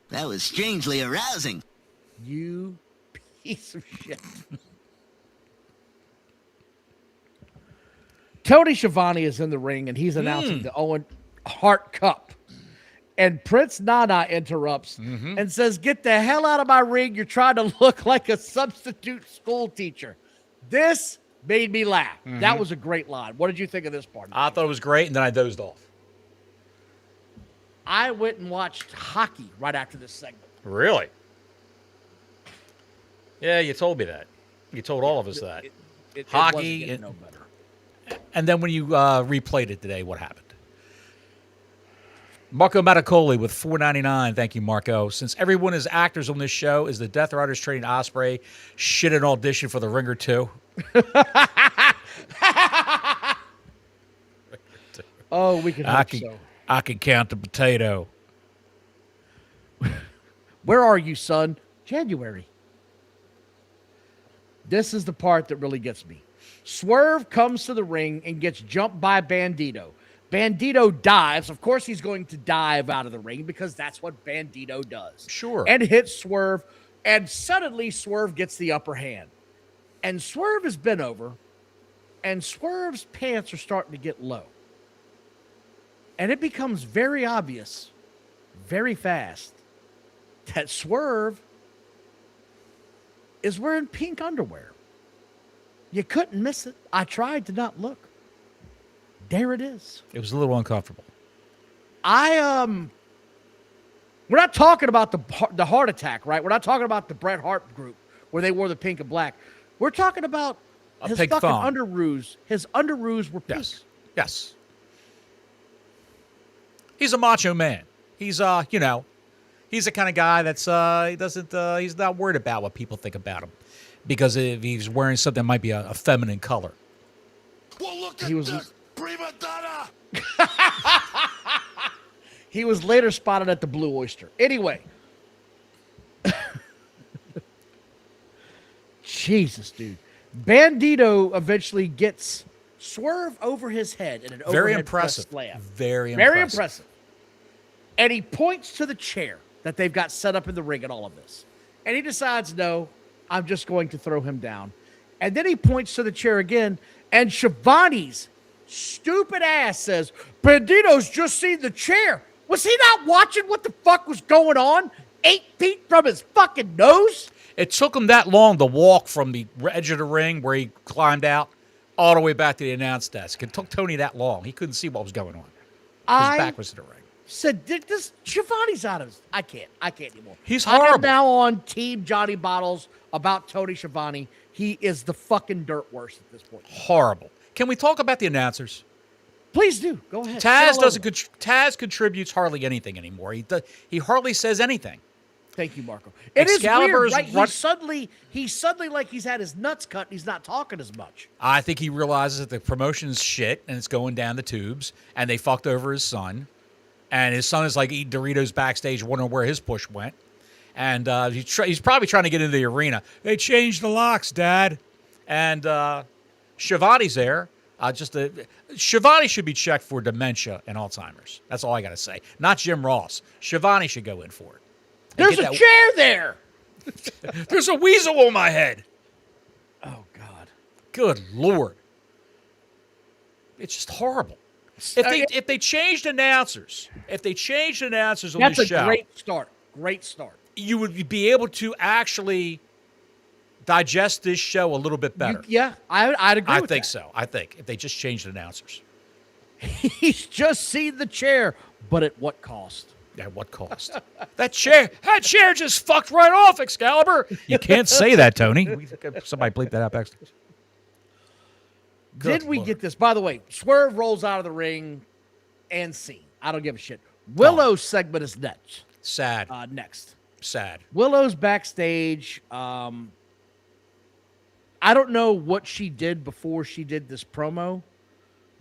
That was strangely arousing. You piece of shit. Tony Schiavone is in the ring, and he's announcing the Owen Hart Cup. And Prince Nana interrupts and says, "Get the hell out of my ring. You're trying to look like a substitute school teacher." This made me laugh. That was a great line. What did you think of this part? I thought it was great, and then I dozed off. I went and watched hockey right after this segment. Really? Yeah, you told me that. You told all of us that. It Hockey wasn't getting and- no better. And then when you replayed it today, what happened? Marco Mattacoli with $4.99. Thank you, Marco. Since everyone is actors on this show, is the Death Riders training Ospreay shit an audition for the Ringer 2? Oh, we can hope so. I can count the potato. Where are you, son? January. This is the part that really gets me. Swerve comes to the ring and gets jumped by Bandito. Bandito dives. Of course, he's going to dive out of the ring because that's what Bandito does. Sure. And hits Swerve, and suddenly Swerve gets the upper hand. And Swerve is bent over, and Swerve's pants are starting to get low. And it becomes very obvious, very fast, that Swerve is wearing pink underwear. You couldn't miss it. I tried to not look. There it is. It was a little uncomfortable. We're not talking about the heart attack, right? We're not talking about the Bret Hart group where they wore the pink and black. We're talking about his pink fucking thong. underoos. His underoos were pink. Yes. Yes. He's a macho man. He's he's the kind of guy that's he's not worried about what people think about him. Because if he's wearing something that might be a feminine color. Well, look at He was- this prima donna. He was later spotted at the Blue Oyster. Anyway. Jesus, dude. Bandito eventually gets Swerve over his head in an Very overhead impressive. press slam. Very Very impressive. impressive. And he points to the chair that they've got set up in the ring and all of this. And he decides, no, I'm just going to throw him down. And then he points to the chair again, and Schiavone's stupid ass says, "Bandito's just seen the chair." Was he not watching what the fuck was going on 8 feet from his fucking nose? It took him that long to walk from the edge of the ring where he climbed out all the way back to the announce desk. It took Tony that long. He couldn't see what was going on. His back was to the ring. Said, this Schiavone's out of his... I can't anymore. He's I am horrible. now on Team Johnny Bottles about Tony Schiavone. He is the fucking dirt worst at this point. Horrible. Can we talk about the announcers? Please do. Go ahead. Taz Sail doesn't. over. Taz contributes hardly anything anymore. He hardly says anything. Thank you, Marco. It is Excalibur's weird, right? run- He's suddenly like he's had his nuts cut and he's not talking as much. I think he realizes that the promotion's shit and it's going down the tubes, and they fucked over his son, and his son is like eating Doritos backstage, wondering where his push went, and he's probably trying to get into the arena. They changed the locks, Dad, and Schiavone's there. Schiavone should be checked for dementia and Alzheimer's. That's all I got to say. Not Jim Ross. Schiavone should go in for it. And There's get a that- chair there. There's a weasel on my head. Oh, God. Good Lord. It's just horrible. If they changed announcers, on That's this a show, great start. Great start. you would be able to actually digest this show a little bit better. I'd agree I with think that. so. I think if they just changed announcers. He's just seen the chair, but at what cost? At what cost? that chair just fucked right off, Excalibur. You can't say that, Tony. Somebody bleep that out backstage. Did Good we Lord. get this? By the way, Swerve rolls out of the ring and scene. I don't give a shit. Willow's segment is next. Sad. Next. Sad. Willow's backstage. I don't know what she did before she did this promo,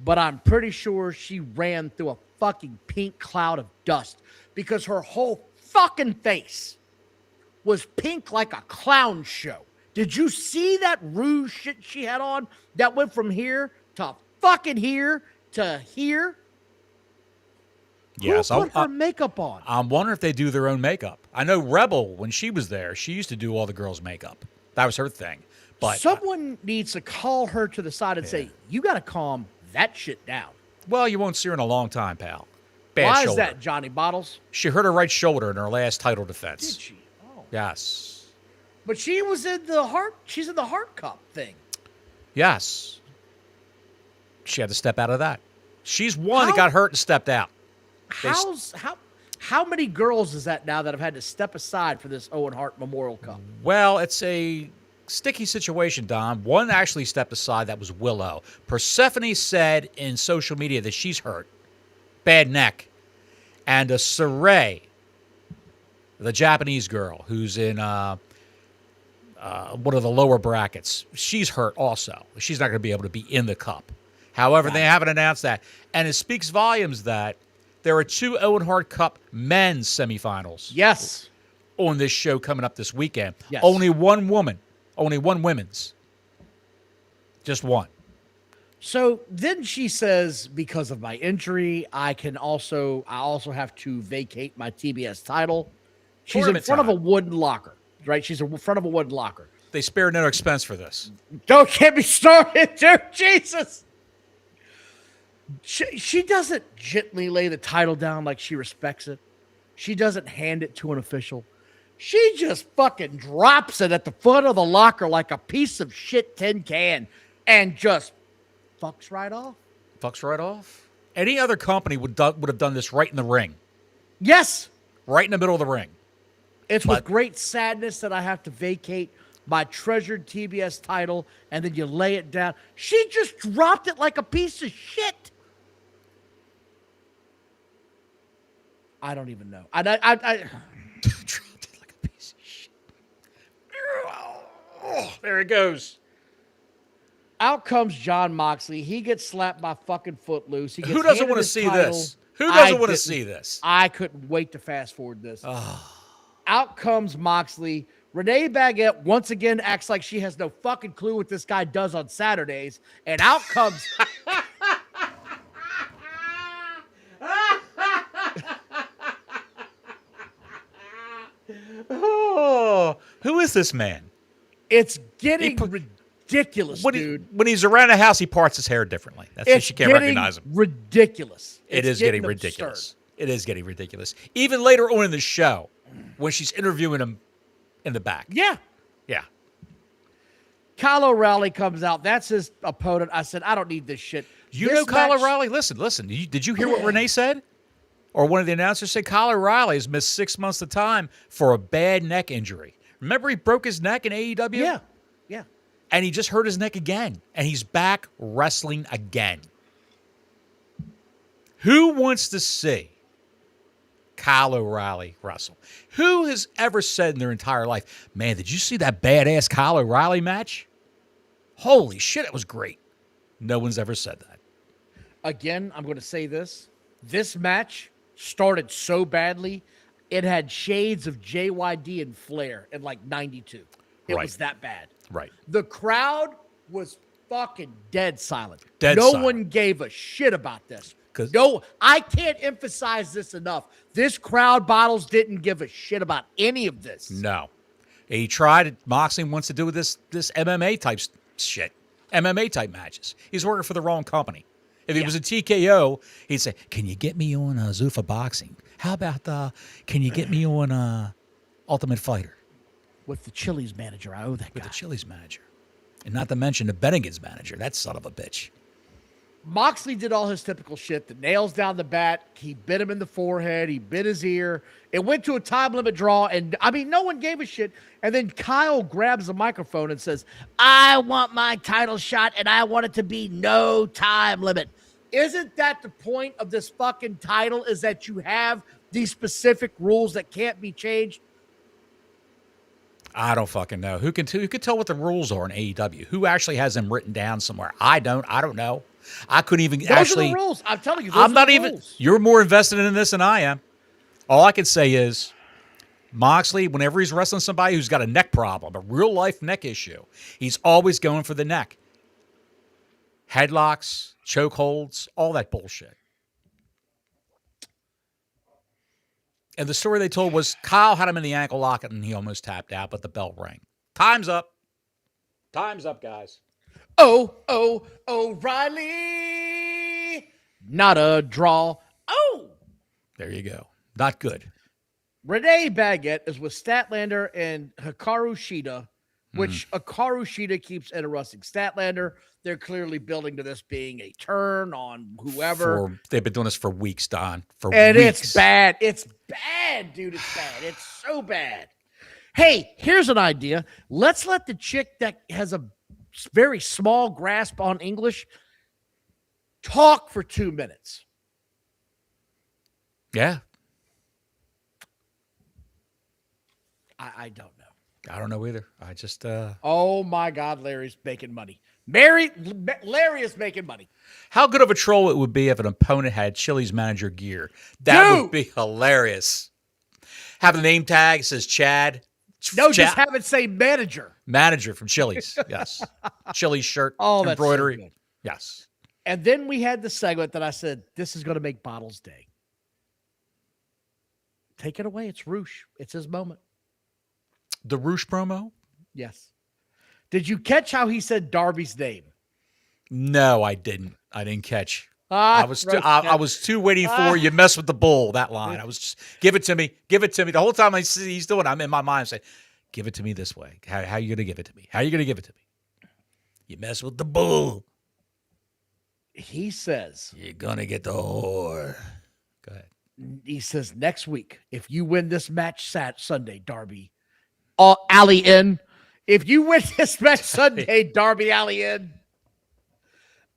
but I'm pretty sure she ran through a fucking pink cloud of dust because her whole fucking face was pink like a clown show. Did you see that rouge shit she had on that went from here to fucking here to here? Yes, Who put her makeup on? I'm wondering if they do their own makeup. I know Rebel, when she was there, she used to do all the girls' makeup. That was her thing. But Someone needs to call her to the side and say, you got to calm that shit down. well, you won't see her in a long time, pal. Bad Why shoulder. is that, Johnny Bottles? She hurt her right shoulder in her last title defense. Did she? Oh. Yes. But she was in the heart. She's in the heart cup thing. Yes. She had to step out of that. She's one that got hurt and stepped out. How many girls is that now that have had to step aside for this Owen Hart Memorial Cup? Well, it's a sticky situation, Don. One actually stepped aside. That was Willow. Persephone said in social media that she's hurt. Bad neck. And Saray, the Japanese girl who's in one of the lower brackets, she's hurt also. She's not going to be able to be in the cup. However, they haven't announced that. And it speaks volumes that there are 2 Owen Hart Cup men's semifinals. Yes. On this show coming up this weekend. Yes. Only one women's. Just one. So then she says, because of my injury, I also have to vacate my TBS title. She's Tournament in front time. of a wooden locker, right? She's in front of a wooden locker. They spared no expense for this. Don't get me started, dude. Jesus. She doesn't gently lay the title down like she respects it. She doesn't hand it to an official. She just fucking drops it at the foot of the locker like a piece of shit tin can and just fucks right off. Fucks right off. Any other company would have done this right in the ring. Yes. Right in the middle of the ring. It's with great sadness that I have to vacate my treasured TBS title, and then you lay it down. She just dropped it like a piece of shit. I don't even know. I Dropped it like a piece of shit. Oh, there it goes. Out comes John Moxley. He gets slapped by fucking Footloose. He gets Who doesn't handed want to his see title. this? Who doesn't want to see this? I couldn't wait to fast forward this. Out comes Moxley. Renee Baguette once again acts like she has no fucking clue what this guy does on Saturdays. And out comes... Oh, who is this man? It's getting ridiculous, When, dude. when he's around the house, he parts his hair differently. That's why she can't recognize him. Ridiculous. It It's is getting absurd. ridiculous. It is getting ridiculous. Even later on in the show, when she's interviewing him in the back. Yeah. Yeah. Kyle O'Reilly comes out. That's his opponent. I said, I don't need this shit. You This know Kyle match- O'Reilly? Listen. Did you hear what Renee said? Or one of the announcers said Kyle O'Reilly has missed 6 months of time for a bad neck injury. Remember he broke his neck in AEW? Yeah. Yeah. And he just hurt his neck again. And he's back wrestling again. Who wants to see Kyle O'Reilly wrestle? Who has ever said in their entire life, man, did you see that badass Kyle O'Reilly match? Holy shit, it was great. No one's ever said that. Again, I'm going to say this. This match started so badly, it had shades of JYD and Flair in like 92. It Right. was that bad. Right. The crowd was fucking dead silent. Dead no silent. one gave a shit about this. 'Cause- No, I can't emphasize this enough. This crowd, Bottles, didn't give a shit about any of this. No. He tried. Moxley wants to do this MMA type shit. MMA type matches. He's working for the wrong company. If he was a TKO, he'd say, "Can you get me on Zuffa Boxing? How about can you get me on Ultimate Fighter?" With the Chili's manager, I owe that With guy. the Chili's manager. And not to mention the Bennigan's manager, that son of a bitch. Moxley did all his typical shit. The nails down the bat. He bit him in the forehead. He bit his ear. It went to a time limit draw. And, I mean, no one gave a shit. And then Kyle grabs the microphone and says, I want my title shot, and I want it to be no time limit. Isn't that the point of this fucking title, is that you have these specific rules that can't be changed? I don't fucking know. Who can tell what the rules are in AEW? Who actually has them written down somewhere? I don't know. I couldn't even Those are the rules. I'm telling you, I'm not even. rules. You're more invested in this than I am. All I can say is, Moxley, whenever he's wrestling somebody who's got a neck problem, a real life neck issue, he's always going for the neck. Headlocks, chokeholds, all that bullshit. And the story they told was Kyle had him in the ankle lock and he almost tapped out, but the bell rang. Time's up. Time's up, guys. Oh, O'Reilly. Not a draw. Oh. There you go. Not good. Renee Baguette is with Statlander and Hikaru Shida, which Hikaru Shida keeps interrupting Statlander. They're clearly building to this being a turn on whoever. They've been doing this for weeks, Don. For and weeks. It's bad. It's bad, dude. It's bad. It's so bad. Hey, here's an idea. Let's let the chick that has a very small grasp on English talk for 2 minutes. Yeah. I don't know. I don't know either. I just Oh my God, Larry's making money. Larry is making money. how good of a troll it would be if an opponent had Chili's manager gear. That Dude! would be hilarious. Have the name tag says Chad. No, Chad, just have it say manager. manager from Chili's. Yes. Chili's shirt, Oh, that's embroidery. so good. Yes. And then we had the segment that I said, this is going to make Bottles Day. Take it away. It's Roosh. It's his moment. The Roosh promo? Yes. Did you catch how he said Darby's name? No, I didn't. I didn't catch. I was too waiting for you mess with the bull, that line. I was just, give it to me. Give it to me. The whole time he's doing it, I'm in my mind saying, give it to me this way. How are you going to give it to me? How are you going to give it to me? You mess with the bull. He says, You're going to get the whore. Go ahead. he says, next week, if you win this match Sunday, Darby, Alley in. If you win this match Sunday, Darby Alley in.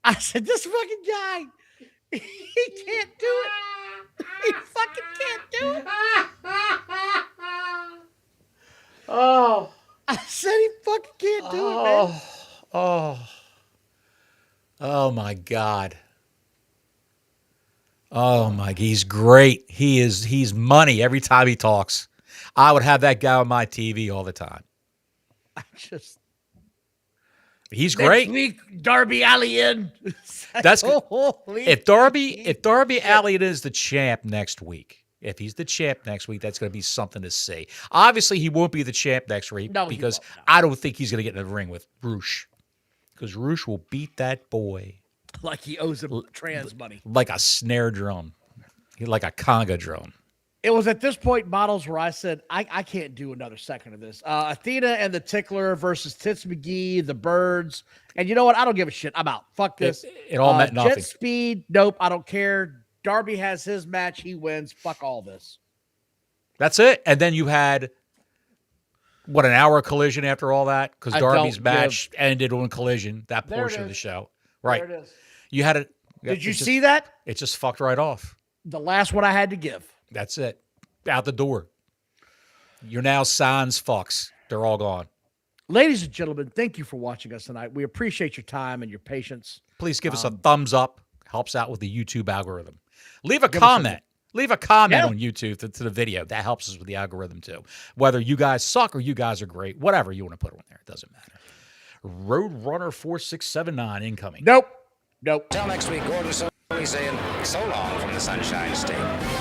I said, this fucking guy, he can't do it. He fucking can't do it. Oh. I said he fucking can't do it, man. Oh my God. Oh my, he's great. He's money every time he talks. I would have that guy on my TV all the time. He's great. Next week, Darby Alley in. That's good. Holy If Darby Allin is the champ next week, if he's the champ next week, that's going to be something to see. Obviously, he won't be the champ next week because I don't think he's going to get in the ring with Roosh, because Roosh will beat that boy like he owes him trans money, like a snare drum, like a conga drum. It was at this point, Bottles, where I said, I can't do another second of this. Athena and the Tickler versus Tits McGee, the Birds. And you know what? I don't give a shit. I'm out. Fuck this. It all meant nothing. Jet Speed, nope, I don't care. Darby has his match. He wins. Fuck all this. That's it. And then you had, an hour Collision after all that? Because Darby's match ended on Collision, that portion of the show. Right. There it is. You had it. Did you see that? It just fucked right off. The last one I had to give. That's it. Out the door. You're now sans fucks. They're all gone. Ladies and gentlemen, thank you for watching us tonight. We appreciate your time and your patience. Please give us a thumbs up. Helps out with the YouTube algorithm. Leave a comment. Leave a comment on YouTube to the video. That helps us with the algorithm too. Whether you guys suck or you guys are great, whatever you want to put on there, it doesn't matter. Roadrunner 4679 incoming. Nope. Till next week, Gordon Soley saying so long from the Sunshine State.